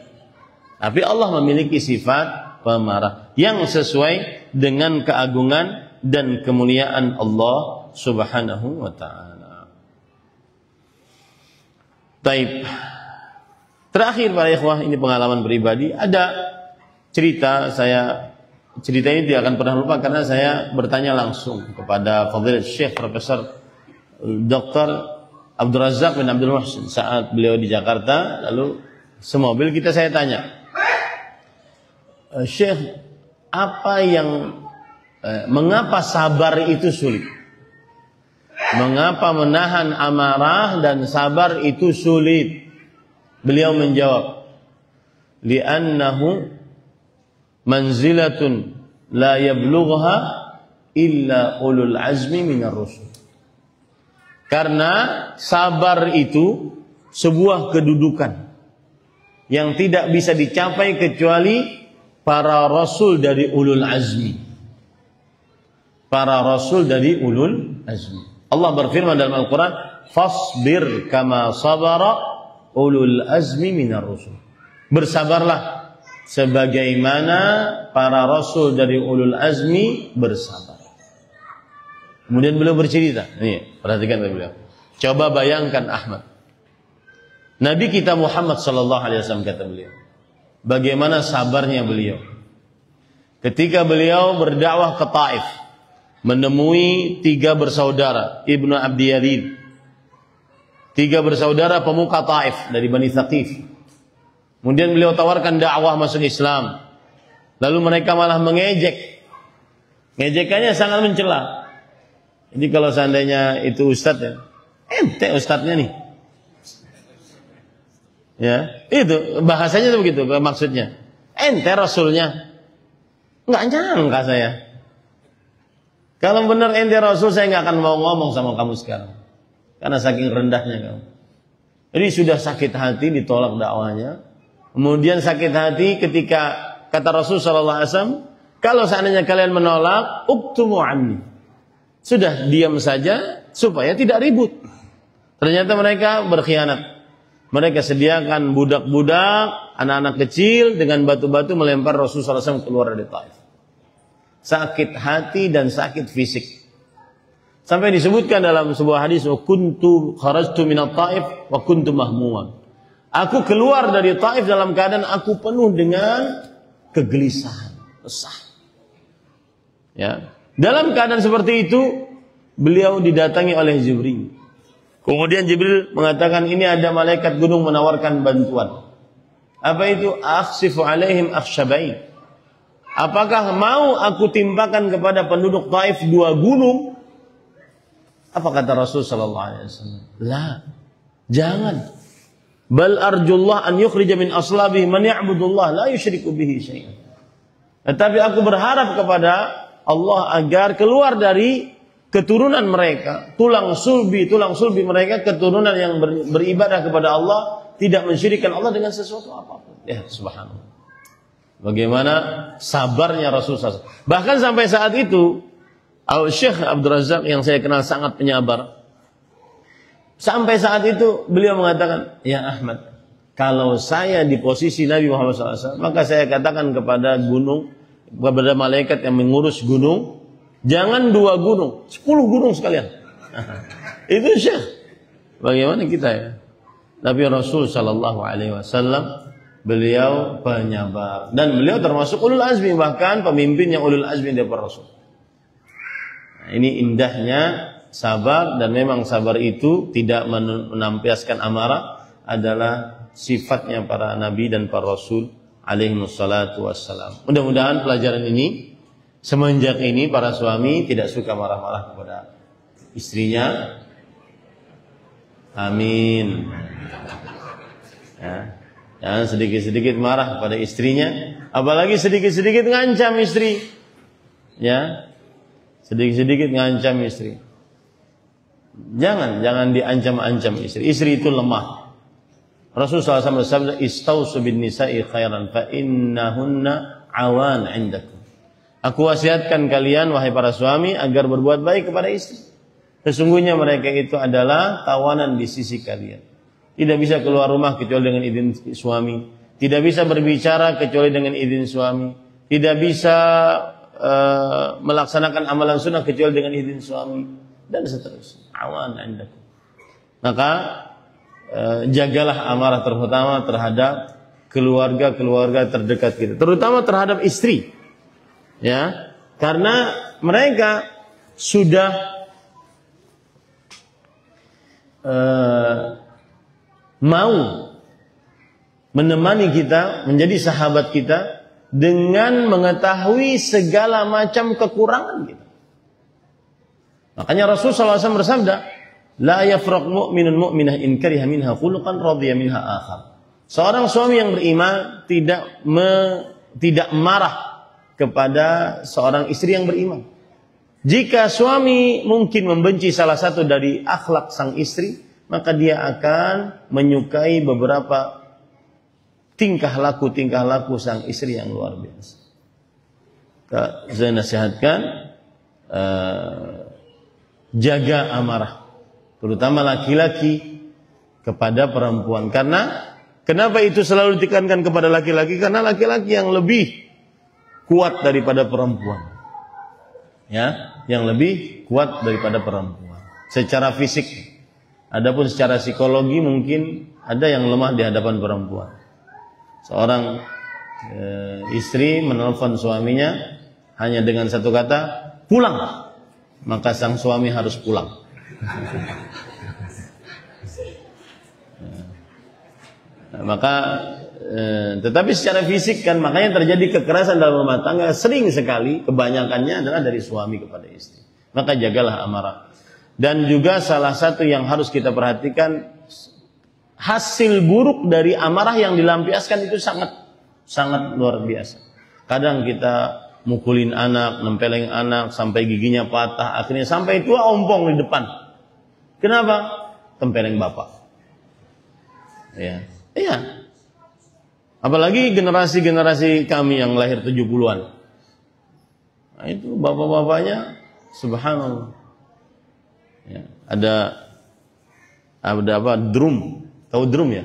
Tapi Allah memiliki sifat pemarah yang sesuai dengan keagungan dan kemuliaan Allah Subhanahu wa ta'ala. Taib. Terakhir para ikhwah, ini pengalaman pribadi. Ada cerita ini tidak akan pernah lupa karena saya bertanya langsung kepada Fadilat Syekh Profesor Dr. Abdul Razak bin Abdul Muhsin saat beliau di Jakarta. Lalu semobil kita saya tanya, Syekh, mengapa sabar itu sulit? Mengapa menahan amarah dan sabar itu sulit? Beliau menjawab, li'annahu manzilatun la yablugha illa ulul azmi minar rusul. Karena sabar itu sebuah kedudukan yang tidak bisa dicapai kecuali para rasul dari ulul azmi. Para rasul dari ulul azmi. Allah berfirman dalam Al-Quran, fasbir kama sabara ulul azmi minar rusul. Bersabarlah sebagaimana para rasul dari ulul azmi bersabar. Kemudian beliau bercerita. Nih, perhatikan beliau. Coba bayangkan Ahmad. Nabi kita Muhammad sallallahu alaihi wasallam, kata beliau, bagaimana sabarnya beliau ketika beliau berdakwah ke Taif, menemui 3 bersaudara Ibnu Abdi Yalid, 3 bersaudara pemuka Taif dari Bani Thaqif. Kemudian beliau tawarkan dakwah masuk Islam. Lalu mereka malah mengejek. Ngejekannya sangat mencela. Jadi kalau seandainya itu ustadz, ya, ente ustadznya nih. Ya, itu bahasanya itu begitu maksudnya. Ente rasulnya. Enggak nyangka saya. Kalau benar ente rasul, saya enggak akan mau ngomong sama kamu sekarang. Karena saking rendahnya kamu. Jadi sudah sakit hati ditolak dakwahnya. Kemudian sakit hati ketika kata Rasul sallallahu alaihi wasallam, kalau seandainya kalian menolak, uktumu anni. Sudah diam saja supaya tidak ribut. Ternyata mereka berkhianat. Mereka sediakan budak-budak, anak-anak kecil dengan batu-batu melempar Rasulullah SAW keluar dari Taif. Sakit hati dan sakit fisik. Sampai disebutkan dalam sebuah hadis, wa kuntu kharajtu minat Taif wa kuntu mahmuman. Aku keluar dari Taif dalam keadaan aku penuh dengan kegelisahan, resah. Ya. Dalam keadaan seperti itu, beliau didatangi oleh Jibril. Kemudian Jibril mengatakan, ini ada malaikat gunung menawarkan bantuan. Apa itu? Akhsifu alaihim akhsyabain. Apakah mau aku timpakan kepada penduduk Taif 2 gunung? Apa kata Rasul sallallahu alaihi wasallam? La, jangan. Bal arjullah an yukhrija min aslabihi man ya'budullah la yusyriku bihi syai'an. Tetapi aku berharap kepada Allah agar keluar dari keturunan mereka, tulang sulbi mereka, keturunan yang beribadah kepada Allah, tidak mensyirikkan Allah dengan sesuatu apapun. Ya, subhanallah. Bagaimana sabarnya Rasulullah SAW. Bahkan sampai saat itu, Syekh Abdul Razak yang saya kenal sangat penyabar. Sampai saat itu beliau mengatakan, ya Ahmad, kalau saya di posisi Nabi Muhammad SAW, maka saya katakan kepada gunung, kepada malaikat yang mengurus gunung, jangan 2 gunung, 10 gunung sekalian. Itu Syekh. Bagaimana kita ya? Nabi Rasul Sallallahu Alaihi Wasallam, beliau penyabar dan beliau termasuk ulul azmi, bahkan pemimpin yang ulul azmi daripada Rasul. Nah, ini indahnya sabar, dan memang sabar itu tidak menampiaskan amarah, adalah sifatnya para nabi dan para rasul alaihi wassalatu wassalam. Mudah-mudahan pelajaran ini, semenjak ini para suami tidak suka marah-marah kepada istrinya. Amin. Ya. Jangan sedikit-sedikit marah kepada istrinya, apalagi sedikit-sedikit ngancam istri. Ya. Sedikit-sedikit ngancam istri. Jangan diancam-ancam istri. Istri itu lemah. Rasulullah SAW bersabda, "Istausu bin nisa'i khairan fa innahunna awan 'indakum." Aku wasiatkan kalian wahai para suami agar berbuat baik kepada istri. Sesungguhnya mereka itu adalah tawanan di sisi kalian. Tidak bisa keluar rumah kecuali dengan izin suami. Tidak bisa berbicara kecuali dengan izin suami. Tidak bisa melaksanakan amalan sunnah kecuali dengan izin suami, dan seterusnya. Awan indakum. Maka jagalah amarah, terutama terhadap keluarga-keluarga terdekat kita, terutama terhadap istri. Ya, karena mereka sudah mau menemani kita, menjadi sahabat kita, dengan mengetahui segala macam kekurangan kita. Makanya Rasulullah SAW bersabda, la yafraq mu'minun mu'minah in kariha minha khuluqan radiya minha akhar. Seorang suami yang beriman tidak marah kepada seorang istri yang beriman. Jika suami mungkin membenci salah satu dari akhlak sang istri, maka dia akan menyukai beberapa tingkah laku sang istri yang luar biasa. Saya nasihatkan, jaga amarah, terutama laki-laki kepada perempuan. Karena kenapa itu selalu ditekankan kepada laki-laki? Karena laki-laki yang lebih kuat daripada perempuan. Ya, yang lebih kuat daripada perempuan secara fisik. Adapun secara psikologi mungkin ada yang lemah di hadapan perempuan. Seorang istri menelpon suaminya hanya dengan satu kata, pulang. Maka sang suami harus pulang. Tetapi secara fisik kan, makanya terjadi kekerasan dalam rumah tangga sering sekali, kebanyakannya adalah dari suami kepada istri. Maka jagalah amarah. Dan juga salah satu yang harus kita perhatikan, hasil buruk dari amarah yang dilampiaskan itu sangat luar biasa. Kadang kita mukulin anak, nempeleng anak sampai giginya patah, akhirnya sampai tua ompong di depan. Kenapa? Tempeleng bapak. Ya. Iya. Apalagi generasi kami yang lahir 70-an. Nah, itu bapak-bapaknya subhanallah. Ya, ada apa? Drum. Tahu drum ya?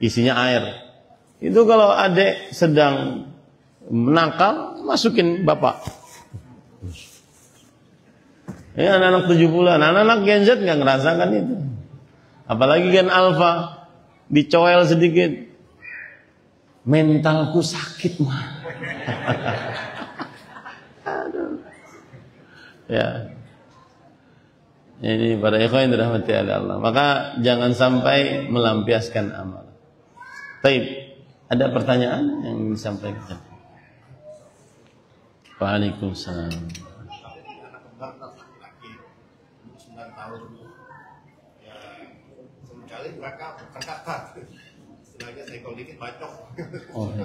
Isinya air. Itu kalau adik sedang nakal, masukin bapak. Ya, anak-anak 70-an, anak-anak Gen Z nggak ngerasakan itu. Apalagi Gen Alpha, dicoel sedikit, mentalku sakit mah. Aduh. Ya. Ini para ikhwan yang dirahmati oleh Allah. Maka jangan sampai melampiaskan amal. Baik, ada pertanyaan yang disampaikan? Waalaikumsalam. Anak kembar laki-laki 9 tahun, ya seringkali mereka berkata, istilahnya sekol dikit bacok. Oh, ya.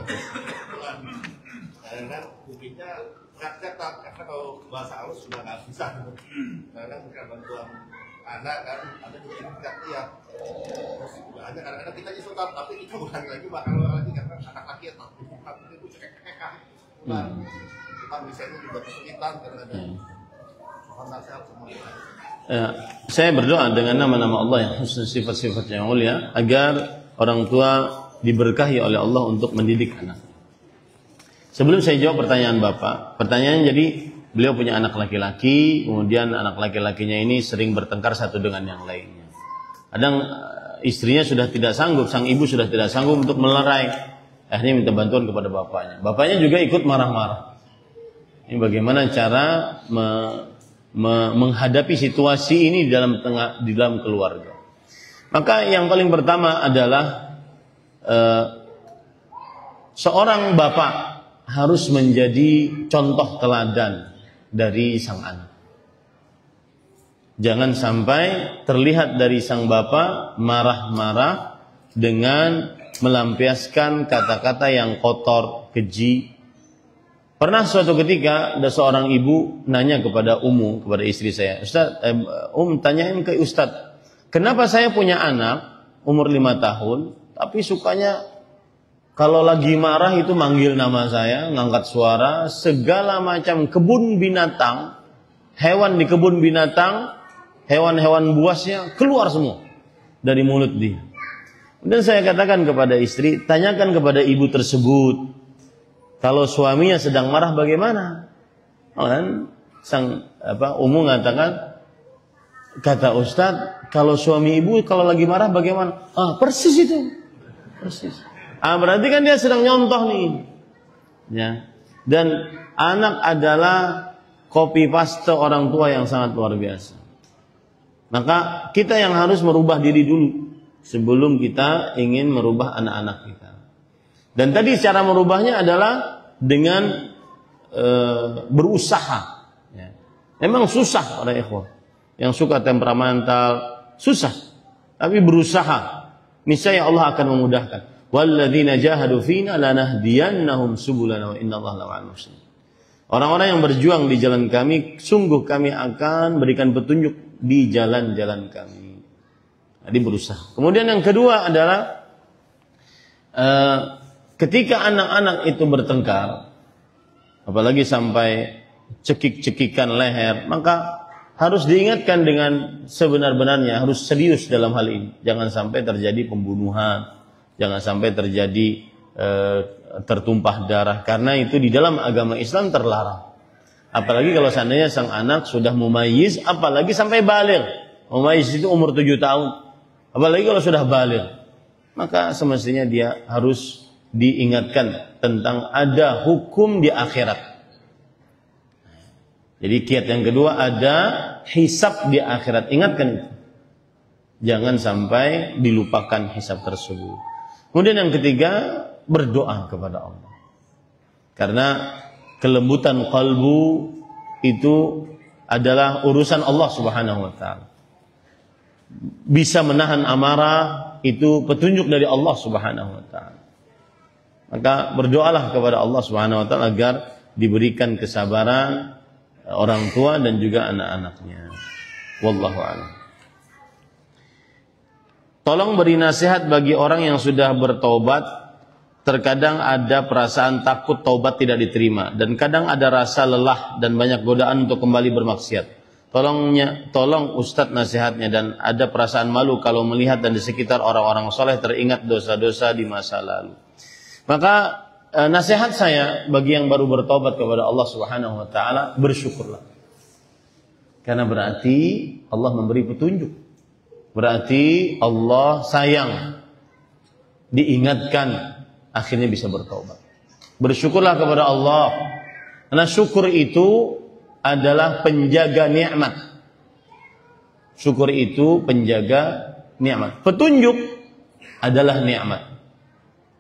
Kadang-kadang buktinya teriak-teriak, karena kalau bahasa halus sudah nggak bisa. Kadang-kadang bukan bantuan anak kan, ada juga yang teriak-teriak. Terus juga ada kadang-kadang kita nyesel, tapi kita ulangi lagi, bakal ulang lagi karena anak laki ya tapi itu cekek-cekekan. Kita misalnya juga kesulitan kadang-kadang. Mohon nasihat semuanya. Ya, saya berdoa dengan nama-nama Allah yang khusus, sifat-sifat yang mulia, agar orang tua diberkahi oleh Allah untuk mendidik anak. Sebelum saya jawab pertanyaan Bapak, pertanyaannya jadi beliau punya anak laki-laki, kemudian anak laki-lakinya ini sering bertengkar satu dengan yang lainnya. Kadang istrinya sudah tidak sanggup, sang ibu sudah tidak sanggup untuk melerai, akhirnya minta bantuan kepada bapaknya. Bapaknya juga ikut marah-marah. Ini bagaimana cara menghadapi situasi ini di dalam keluarga. Maka yang paling pertama adalah seorang bapak harus menjadi contoh teladan dari sang anak. Jangan sampai terlihat dari sang bapak marah-marah dengan melampiaskan kata-kata yang kotor, keji. Pernah suatu ketika ada seorang ibu nanya kepada kepada istri saya, Ustaz, tanyain ke Ustaz, kenapa saya punya anak umur 5 tahun, tapi sukanya kalau lagi marah itu manggil nama saya, ngangkat suara, segala macam kebun binatang, hewan di kebun binatang, hewan-hewan buasnya keluar semua dari mulut dia. Dan saya katakan kepada istri, tanyakan kepada ibu tersebut, kalau suaminya sedang marah bagaimana? Dan sang mengatakan, kata Ustaz, kalau suami ibu kalau lagi marah bagaimana? Persis itu, persis. Berarti kan dia sedang nyontoh nih, ya. Dan anak adalah copy paste orang tua yang sangat luar biasa. Maka kita yang harus merubah diri dulu sebelum kita ingin merubah anak-anak kita. Dan tadi cara merubahnya adalah dengan berusaha. Ya. Memang susah para ikhwah yang suka temperamental, susah. Tapi berusaha, niscaya Allah akan memudahkan. Walladzina jahadu fina lanahdiyannahum subulana wa innallaha la'al muhsinin. Orang-orang yang berjuang di jalan kami, sungguh kami akan berikan petunjuk di jalan-jalan kami. Jadi berusaha. Kemudian yang kedua adalah ketika anak-anak itu bertengkar, apalagi sampai cekik-cekikan leher, maka harus diingatkan dengan sebenar-benarnya, harus serius dalam hal ini. Jangan sampai terjadi pembunuhan. Jangan sampai terjadi tertumpah darah, karena itu di dalam agama Islam terlarang. Apalagi kalau seandainya sang anak sudah mumayyiz, apalagi sampai baligh. Mumayyiz itu umur 7 tahun. Apalagi kalau sudah baligh, maka semestinya dia harus diingatkan tentang ada hukum di akhirat. Jadi kiat yang kedua, ada hisab di akhirat. Ingatkan itu. Jangan sampai dilupakan hisab tersebut. Kemudian yang ketiga, berdoa kepada Allah. Karena kelembutan kalbu itu adalah urusan Allah Subhanahu wa taala. Bisa menahan amarah itu petunjuk dari Allah Subhanahu wa taala. Maka berdoalah kepada Allah Subhanahu wa taala agar diberikan kesabaran orang tua dan juga anak-anaknya. Wallahu a'lam. Tolong beri nasihat bagi orang yang sudah bertobat. Terkadang ada perasaan takut taubat tidak diterima, dan kadang ada rasa lelah dan banyak godaan untuk kembali bermaksiat. Tolong Ustadz nasihatnya, dan ada perasaan malu kalau melihat dan di sekitar orang-orang soleh teringat dosa-dosa di masa lalu. Maka nasihat saya bagi yang baru bertobat kepada Allah Subhanahu wa taala, bersyukurlah. Karena berarti Allah memberi petunjuk. Berarti Allah sayang, diingatkan, akhirnya bisa bertobat. Bersyukurlah kepada Allah. Karena syukur itu adalah penjaga nikmat. Syukur itu penjaga nikmat. Petunjuk adalah nikmat.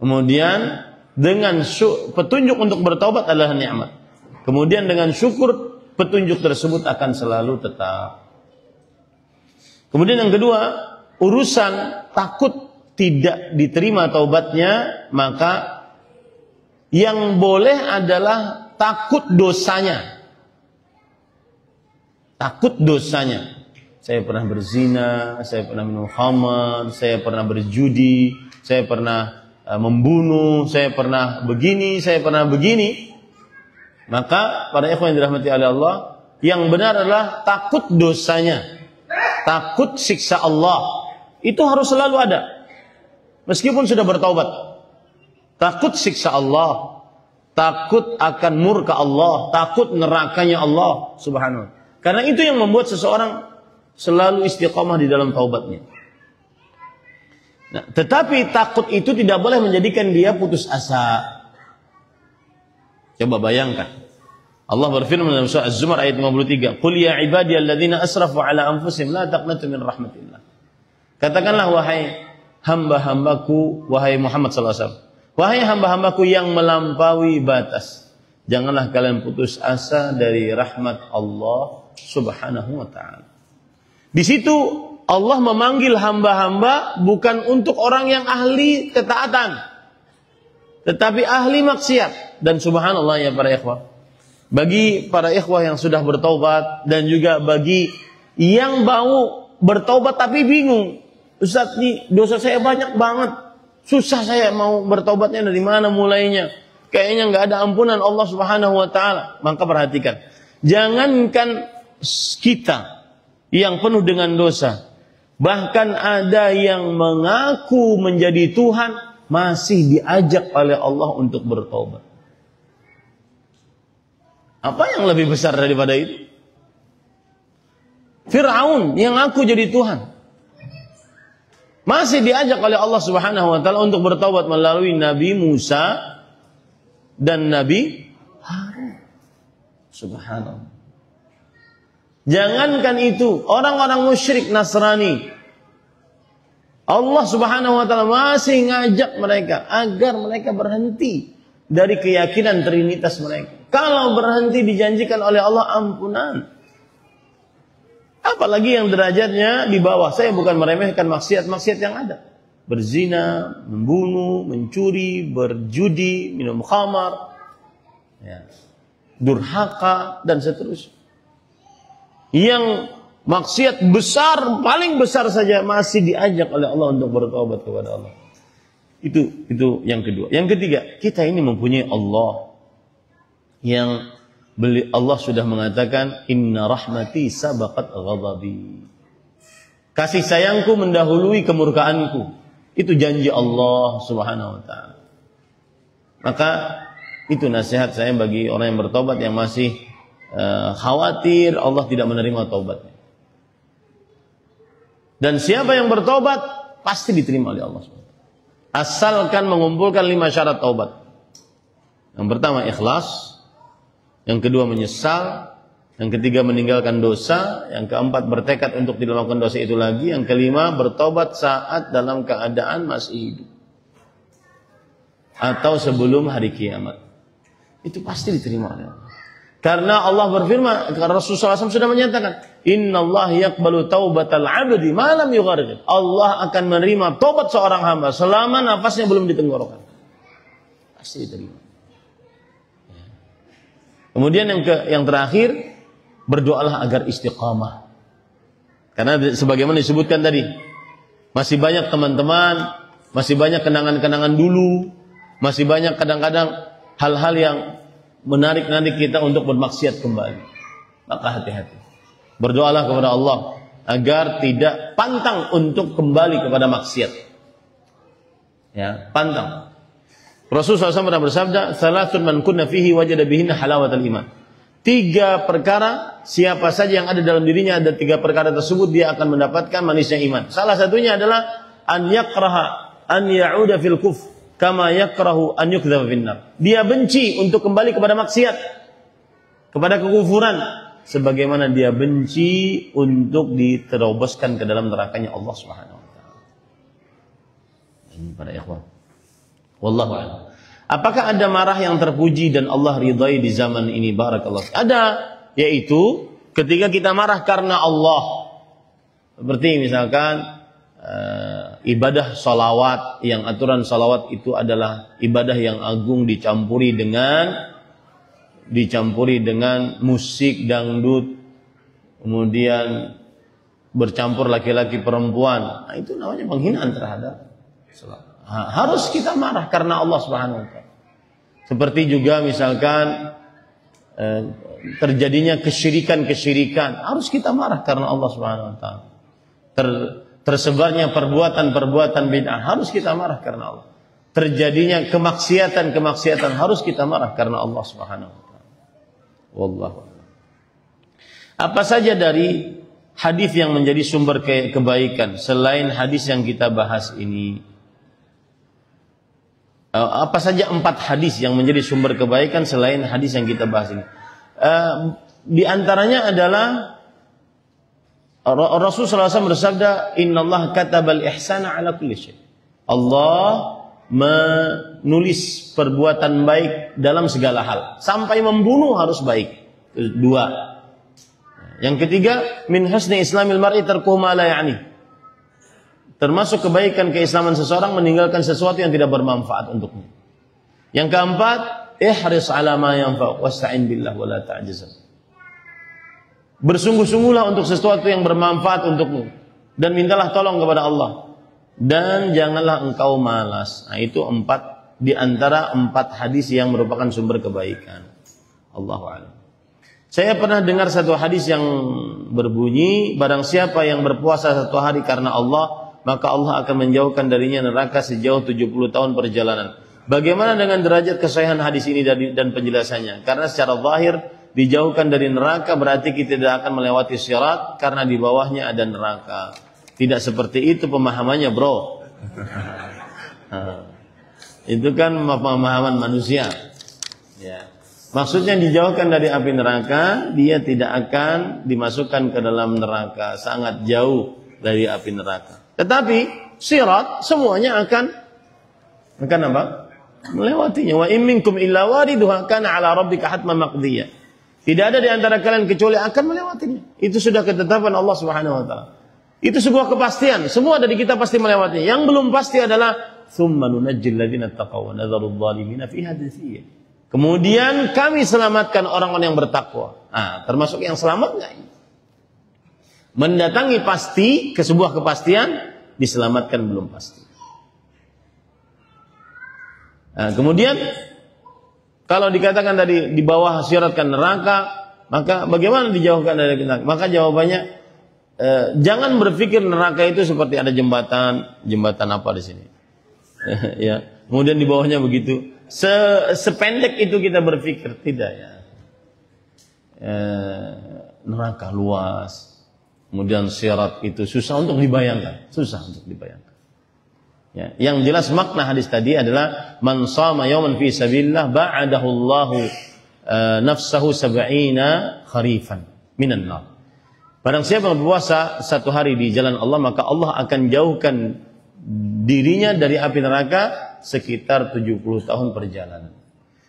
Kemudian dengan petunjuk untuk bertaubat adalah nikmat. Kemudian dengan syukur, petunjuk tersebut akan selalu tetap. Kemudian yang kedua, urusan takut tidak diterima taubatnya, maka yang boleh adalah takut dosanya. Takut dosanya. Saya pernah berzina, saya pernah minum khamar, saya pernah berjudi, saya pernah membunuh, saya pernah begini, saya pernah begini. Maka para ikhwan yang dirahmati oleh Allah, yang benar adalah takut dosanya, takut siksa Allah. Itu harus selalu ada, meskipun sudah bertaubat. Takut siksa Allah, takut akan murka Allah, takut nerakanya Allah subhanahu wa ta'ala. Karena itu yang membuat seseorang selalu istiqamah di dalam taubatnya. Nah, tetapi takut itu tidak boleh menjadikan dia putus asa. Coba bayangkan. Allah berfirman dalam surah Az-Zumar ayat 53, "Qul ya ibadiyalladzina asrafu ala anfusihim la taqnatu min rahmatillah." Katakanlah wahai hamba-hambaku, wahai Muhammad sallallahu alaihi wasallam, wahai hamba-hambaku yang melampaui batas, janganlah kalian putus asa dari rahmat Allah subhanahu wa ta'ala. Di situ Allah memanggil hamba-hamba bukan untuk orang yang ahli ketaatan, tetapi ahli maksiat. Dan subhanallah ya para ikhwah, bagi para ikhwah yang sudah bertaubat dan juga bagi yang mau bertaubat tapi bingung, Ustaz, nih dosa saya banyak banget, susah saya mau bertaubatnya, dari mana mulainya? Kayaknya nggak ada ampunan Allah subhanahu wa ta'ala. Maka perhatikan, jangankan kita yang penuh dengan dosa, bahkan ada yang mengaku menjadi Tuhan masih diajak oleh Allah untuk bertobat. Apa yang lebih besar daripada itu? Fir'aun yang ngaku jadi Tuhan masih diajak oleh Allah subhanahu wa ta'ala untuk bertobat melalui Nabi Musa dan Nabi Harun. Subhanallah. Jangankan itu, orang-orang musyrik Nasrani, Allah subhanahu wa ta'ala masih ngajak mereka agar mereka berhenti dari keyakinan trinitas mereka. Kalau berhenti dijanjikan oleh Allah ampunan. Apalagi yang derajatnya di bawah. Saya bukan meremehkan maksiat-maksiat yang ada. Berzina, membunuh, mencuri, berjudi, minum khamar, ya, durhaka, dan seterusnya. Yang maksiat besar, paling besar saja masih diajak oleh Allah untuk bertobat kepada Allah. Itu yang kedua. Yang ketiga, kita ini mempunyai Allah yang Allah sudah mengatakan, "Inna rahmati sabaqat ghadabi." Kasih sayangku mendahului kemurkaanku. Itu janji Allah subhanahu wa ta'ala. Maka itu nasihat saya bagi orang yang bertobat yang masih khawatir Allah tidak menerima taubatnya. Dan siapa yang bertobat pasti diterima oleh Allah SWT. Asalkan mengumpulkan 5 syarat taubat. Yang pertama ikhlas, yang kedua menyesal, yang ketiga meninggalkan dosa, yang keempat bertekad untuk tidak melakukan dosa itu lagi, yang kelima bertobat saat dalam keadaan masih hidup atau sebelum hari kiamat. Itu pasti diterima oleh Allah. Karena Allah berfirman, Rasulullah SAW sudah menyatakan, "Innallaha yaqbalu taubatal 'abdi ma lam yughargir." Allah akan menerima taubat seorang hamba selama nafasnya belum di tenggorokan. Pasti diterima. Kemudian yang terakhir, berdoalah agar istiqamah. Karena sebagaimana disebutkan tadi, masih banyak teman-teman, masih banyak kenangan-kenangan dulu, masih banyak kadang-kadang hal-hal yang menarik kita untuk bermaksiat kembali. Maka hati-hati. Berdoalah kepada Allah agar tidak pantang untuk kembali kepada maksiat. Ya, pantang. Rasulullah SAW pernah bersabda, "Salatun man kunna fihi wajada bihinna halawatal iman." 3 perkara, siapa saja yang ada dalam dirinya ada 3 perkara tersebut, dia akan mendapatkan manisnya iman. Salah satunya adalah an yakraha an ya'uda fil kufr kama yakrahu an yukdzaba finnar. Dia benci untuk kembali kepada maksiat, kepada kekufuran, sebagaimana dia benci untuk diteroboskan ke dalam nerakanya Allah Subhanahu wa taala. Ini para ikhwan. Wallahu a'lam. Apakah ada marah yang terpuji dan Allah ridai di zaman ini? Barakallahu. Ada, yaitu ketika kita marah karena Allah. Seperti misalkan ibadah salawat, yang aturan salawat itu adalah ibadah yang agung dicampuri dengan musik dangdut, kemudian bercampur laki-laki perempuan. Nah, itu namanya penghinaan terhadap salawat. Harus kita marah karena Allah Subhanahu wa taala. Seperti juga misalkan terjadinya kesyirikan, harus kita marah karena Allah Subhanahu wa taala. Tersebarnya perbuatan bid'ah, harus kita marah karena Allah. Terjadinya kemaksiatan harus kita marah karena Allah Subhanahu wa taala. Wallahu a'lam. Apa saja dari hadis yang menjadi sumber kebaikan selain hadis yang kita bahas ini? Apa saja 4 hadis yang menjadi sumber kebaikan selain hadis yang kita bahas ini? Di antaranya adalah Rasulullah SAW bersabda, Innallaha katabal ihsana ala kulli syai. Allah menulis perbuatan baik dalam segala hal. Sampai membunuh harus baik. 2. Yang ketiga, min husni islamil mar'i tarkuhu ma la ya'ni. Termasuk kebaikan keislaman seseorang meninggalkan sesuatu yang tidak bermanfaat untuknya. Yang keempat, ihris ala ma yanfa'uk wasta'in billah wa la ta'jaz. Bersungguh-sungguhlah untuk sesuatu yang bermanfaat untukmu dan mintalah tolong kepada Allah dan janganlah engkau malas. Nah, itu 4 di antara 4 hadis yang merupakan sumber kebaikan. Allahu a'lam. Saya pernah dengar satu hadis yang berbunyi, barang siapa yang berpuasa 1 hari karena Allah, maka Allah akan menjauhkan darinya neraka sejauh 70 tahun perjalanan. Bagaimana dengan derajat kesahihan hadis ini dan penjelasannya? Karena secara zahir dijauhkan dari neraka berarti kita tidak akan melewati sirat karena di bawahnya ada neraka. Tidak seperti itu pemahamannya, bro. Itu kan pemahaman manusia. Ya. Maksudnya dijauhkan dari api neraka, dia tidak akan dimasukkan ke dalam neraka, sangat jauh dari api neraka. Tetapi sirat semuanya akan apa? Melewatinya. Wa in minkum illa wariduha kana 'ala rabbika hatman maqdiyya. Tidak ada di antara kalian kecuali akan melewatinya. Itu sudah ketetapan Allah Subhanahu wa taala. Itu sebuah kepastian. Semua dari kita pasti melewatinya. Yang belum pasti adalah tsumma nunajjil ladzina taqaw wa nadzaru adh-dhalimina fiha jathiyya. Kemudian kami selamatkan orang-orang yang bertakwa. Nah, termasuk yang selamat enggak ini? Mendatangi pasti ke sebuah kepastian, diselamatkan belum pasti. Nah, kemudian kalau dikatakan tadi di bawah syiratkan neraka, maka bagaimana dijauhkan dari neraka? Maka jawabannya jangan berpikir neraka itu seperti ada jembatan apa di sini. Ya, kemudian di bawahnya begitu. Sependek itu kita berpikir, tidak ya. Neraka luas. Kemudian syirat itu susah untuk dibayangkan, Ya, yang jelas makna hadis tadi adalah man shama yawman fi sabilillah ba'adahu Allahu nafsahu 70 kharifan minan nar. Barang siapa yang berpuasa 1 hari di jalan Allah, maka Allah akan jauhkan dirinya dari api neraka sekitar 70 tahun perjalanan.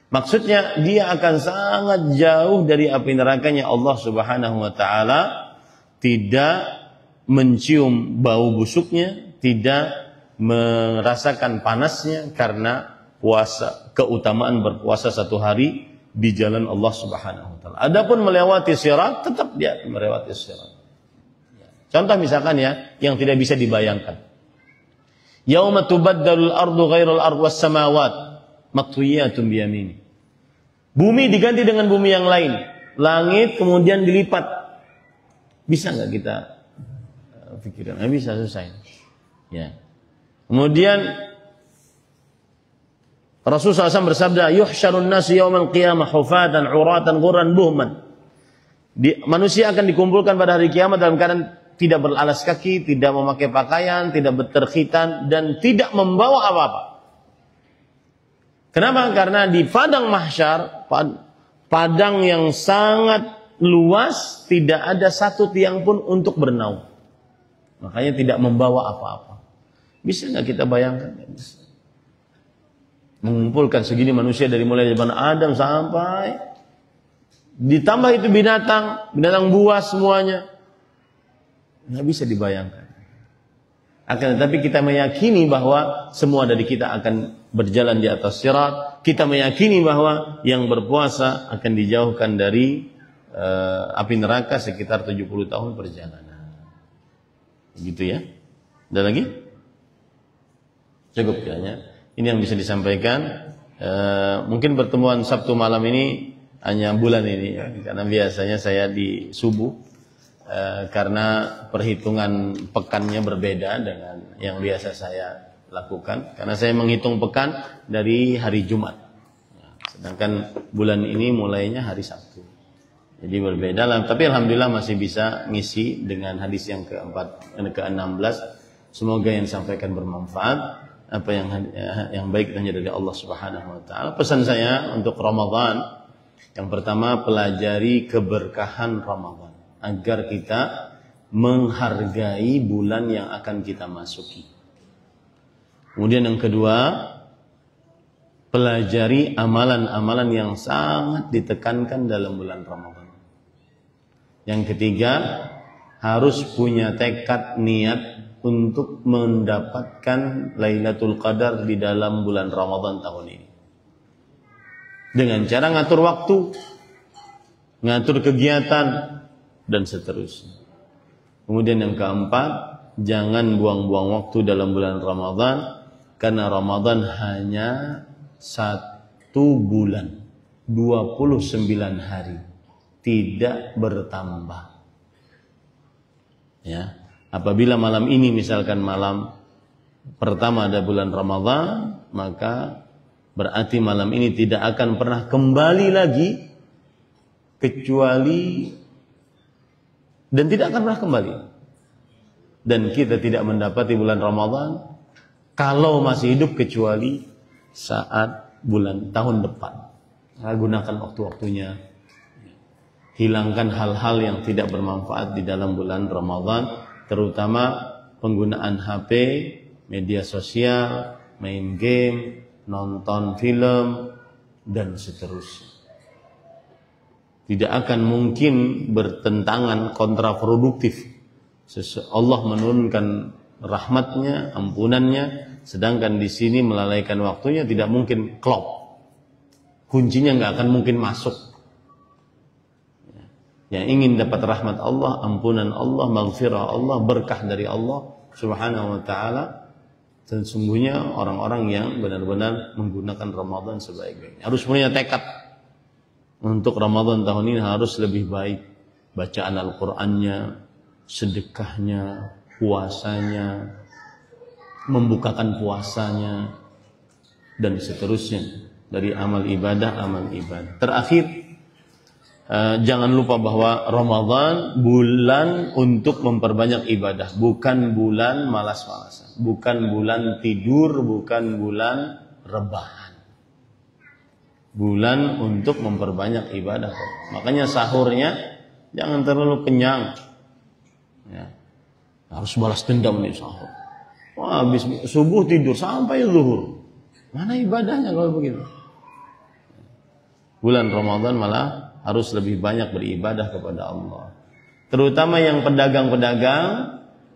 Maksudnya dia akan sangat jauh dari api nerakanya Allah Subhanahu wa taala. Tidak mencium bau busuknya, tidak merasakan panasnya karena puasa, keutamaan berpuasa 1 hari di jalan Allah Subhanahu wa taala. Adapun melewati sirat, tetap dia melewati sirat. Contoh misalkan ya, yang tidak bisa dibayangkan. Yauma tubaddalul ardu ghairal ardi was samawat matwiyatun biyamini. Bumi diganti dengan bumi yang lain. Langit kemudian dilipat. Bisa nggak kita pikirkan? Nggak bisa, susah. Ya. Kemudian Rasulullah SAW bersabda, "Yuhsyarun nasu yaumal qiyamah hufatan, uratan, ghurran, buhman." Manusia akan dikumpulkan pada hari kiamat dalam keadaan tidak beralas kaki, tidak memakai pakaian, tidak berkhitan, dan tidak membawa apa-apa. Kenapa? Karena di padang mahsyar, padang yang sangat luas, tidak ada satu tiang pun untuk bernaung. Makanya tidak membawa apa-apa. Bisa nggak kita bayangkan? Bisa. Mengumpulkan segini manusia dari mulai zaman Adam sampai ditambah itu binatang buas semuanya. Nggak bisa dibayangkan. Akan tetapi kita meyakini bahwa semua dari kita akan berjalan di atas sirat. Kita meyakini bahwa yang berpuasa akan dijauhkan dari api neraka sekitar 70 tahun perjalanan. Gitu ya. Ada lagi? Cukup kayaknya. Ini yang bisa disampaikan. Mungkin pertemuan Sabtu malam ini hanya bulan ini ya. Karena biasanya saya di subuh. Karena perhitungan pekannya berbeda dengan yang biasa saya lakukan. Karena saya menghitung pekan dari hari Jumat. Sedangkan bulan ini mulainya hari Sabtu. Jadi berbeda lah. Tapi alhamdulillah masih bisa ngisi dengan hadis yang ke-16. Semoga yang disampaikan bermanfaat. Apa yang baik hanya dari Allah Subhanahu wa taala. Pesan saya untuk Ramadan, yang pertama, pelajari keberkahan Ramadan agar kita menghargai bulan yang akan kita masuki. Kemudian yang kedua, pelajari amalan-amalan yang sangat ditekankan dalam bulan Ramadan. Yang ketiga, harus punya tekad niat untuk mendapatkan Lailatul Qadar di dalam bulan Ramadan tahun ini. Dengan cara ngatur waktu, ngatur kegiatan, dan seterusnya. Kemudian yang keempat, jangan buang-buang waktu dalam bulan Ramadan, karena Ramadan hanya 1 bulan, 29 hari, tidak bertambah. Ya, apabila malam ini misalkan malam pertama ada bulan Ramadan, maka berarti malam ini tidak akan pernah kembali lagi kecuali, dan tidak akan pernah kembali. Dan kita tidak mendapati bulan Ramadan kalau masih hidup kecuali saat bulan tahun depan. Gunakan waktu-waktunya. Hilangkan hal-hal yang tidak bermanfaat di dalam bulan Ramadan, terutama penggunaan HP, media sosial, main game, nonton film, dan seterusnya. Tidak akan mungkin bertentangan, kontraproduktif. Allah menurunkan rahmatnya, ampunannya, sedangkan di sini melalaikan waktunya, tidak mungkin klop. Kuncinya nggak akan mungkin masuk. Yang ingin dapat rahmat Allah, ampunan Allah, maghfirah Allah, berkah dari Allah Subhanahu wa taala, dan sungguhnya orang-orang yang benar-benar menggunakan Ramadan sebaik-baiknya. Harus punya tekad. Untuk Ramadan tahun ini harus lebih baik bacaan Al-Qur'annya, sedekahnya, puasanya, membukakan puasanya, dan seterusnya dari amal ibadah. Terakhir, jangan lupa bahwa Ramadan bulan untuk memperbanyak ibadah, bukan bulan malas-malasan, bukan bulan tidur, bukan bulan rebahan. Bulan untuk memperbanyak ibadah. Makanya sahurnya jangan terlalu kenyang. Ya. Harus balas dendam nih sahur. Wah, habis subuh tidur sampai zuhur. Mana ibadahnya kalau begitu? Bulan Ramadan malah harus lebih banyak beribadah kepada Allah. Terutama yang pedagang-pedagang,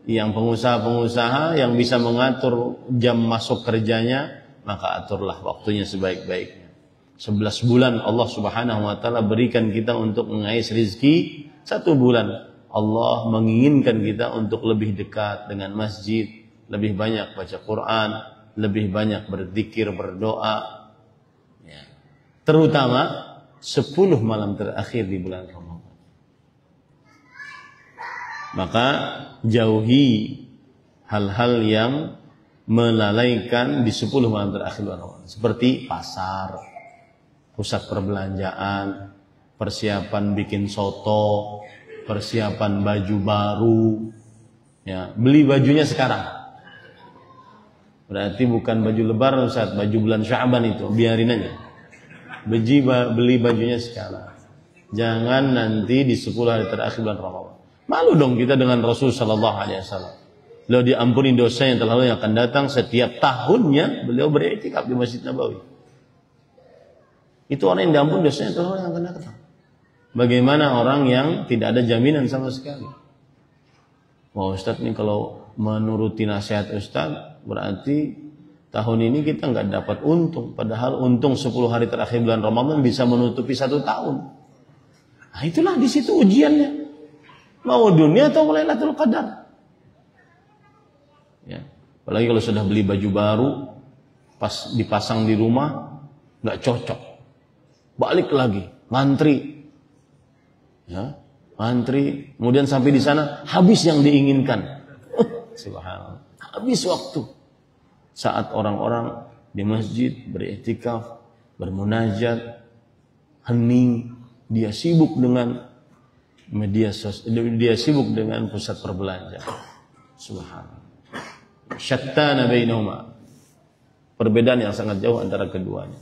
yang pengusaha-pengusaha yang bisa mengatur jam masuk kerjanya, maka aturlah waktunya sebaik-baiknya. 11 bulan Allah Subhanahu wa taala berikan kita untuk mengais rezeki. 1 bulan Allah menginginkan kita untuk lebih dekat dengan masjid, lebih banyak baca Quran, lebih banyak berzikir, berdoa. Ya. Terutama 10 malam terakhir di bulan Ramadan. Maka jauhi hal-hal yang melalaikan di 10 malam terakhir bulan Ramadan, seperti pasar, pusat perbelanjaan, persiapan bikin soto, persiapan baju baru, ya, beli bajunya sekarang. Berarti bukan baju lebaran saat baju bulan Sya'ban itu, biarin aja. Beli bajunya sekarang. Jangan nanti di 10 hari terakhir bulan Ramadan. Malu dong kita dengan Rasul sallallahu alaihi wasallam. Beliau diampuni dosa yang telah lalu yang akan datang, setiap tahunnya beliau beriktikaf di Masjid Nabawi. Itu orang yang diampuni dosa yang telah lalu yang akan datang. Bagaimana orang yang tidak ada jaminan sama sekali? Wah, Ustaz nih kalau menuruti nasihat Ustaz berarti tahun ini kita nggak dapat untung. Padahal untung 10 hari terakhir bulan Ramadan bisa menutupi 1 tahun. Nah, itulah di situ ujiannya. Mau dunia atau Lailatul Qadar? Ya. Apalagi kalau sudah beli baju baru, pas dipasang di rumah nggak cocok, balik lagi, ngantri. Ya, antri, kemudian sampai di sana habis yang diinginkan. Subhanallah. Habis waktu. Saat orang-orang di masjid beriktikaf, bermunajat, hening, dia sibuk dengan media sosial, dia sibuk dengan pusat perbelanjaan. Subhanallah. Syattana bainahuma. Perbedaan yang sangat jauh antara keduanya.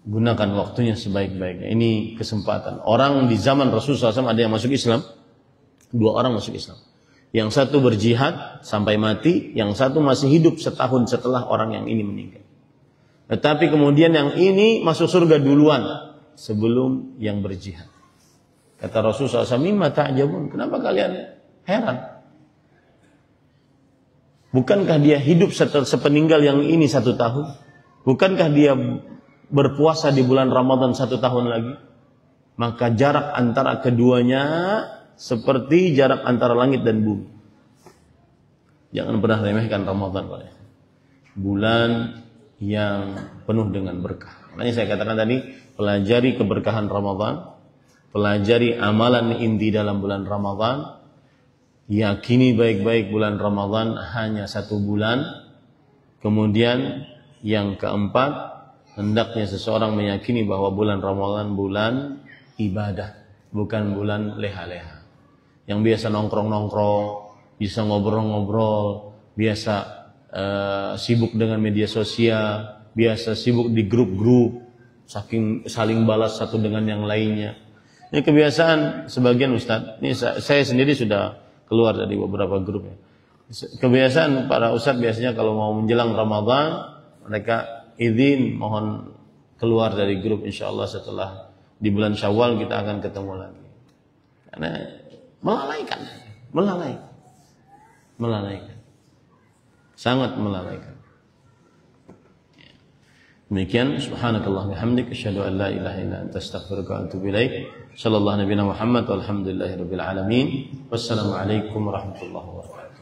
Gunakan waktunya sebaik-baiknya. Ini kesempatan. Orang di zaman Rasulullah SAW ada yang masuk Islam. 2 orang masuk Islam. Yang satu berjihad sampai mati. Yang satu masih hidup setahun setelah orang yang ini meninggal. Tetapi kemudian yang ini masuk surga duluan sebelum yang berjihad. Kata Rasulullah SAW, mimma ta'jabun. Kenapa kalian heran? Bukankah dia hidup sepeninggal yang ini 1 tahun? Bukankah dia berpuasa di bulan Ramadan 1 tahun lagi? Maka jarak antara keduanya seperti jarak antara langit dan bumi. Jangan pernah remehkan Ramadan, bulan yang penuh dengan berkah. Makanya saya katakan tadi, pelajari keberkahan Ramadan, pelajari amalan inti dalam bulan Ramadan, yakini baik-baik bulan Ramadan hanya 1 bulan. Kemudian yang keempat, hendaknya seseorang meyakini bahwa bulan Ramadan bulan ibadah, bukan bulan leha-leha. Yang biasa nongkrong-nongkrong, bisa ngobrol-ngobrol, biasa sibuk dengan media sosial, biasa sibuk di grup-grup, saling balas satu dengan yang lainnya. Ini kebiasaan sebagian Ustadz. Ini saya sendiri sudah keluar dari beberapa grup. Kebiasaan para Ustadz biasanya kalau mau menjelang Ramadan, mereka izin mohon keluar dari grup, insyaallah setelah di bulan Syawal kita akan ketemu lagi. Karena melalaikan, sangat melalaikan. Demikian, subhanakallah bihamdik, asyhadu an la ilaha illa anta, astaghfiruka wa atubu ilaik. Sallallahu nabiyana Muhammad walhamdulillahirabbil alamin. Wassalamualaikum warahmatullahi wabarakatuh.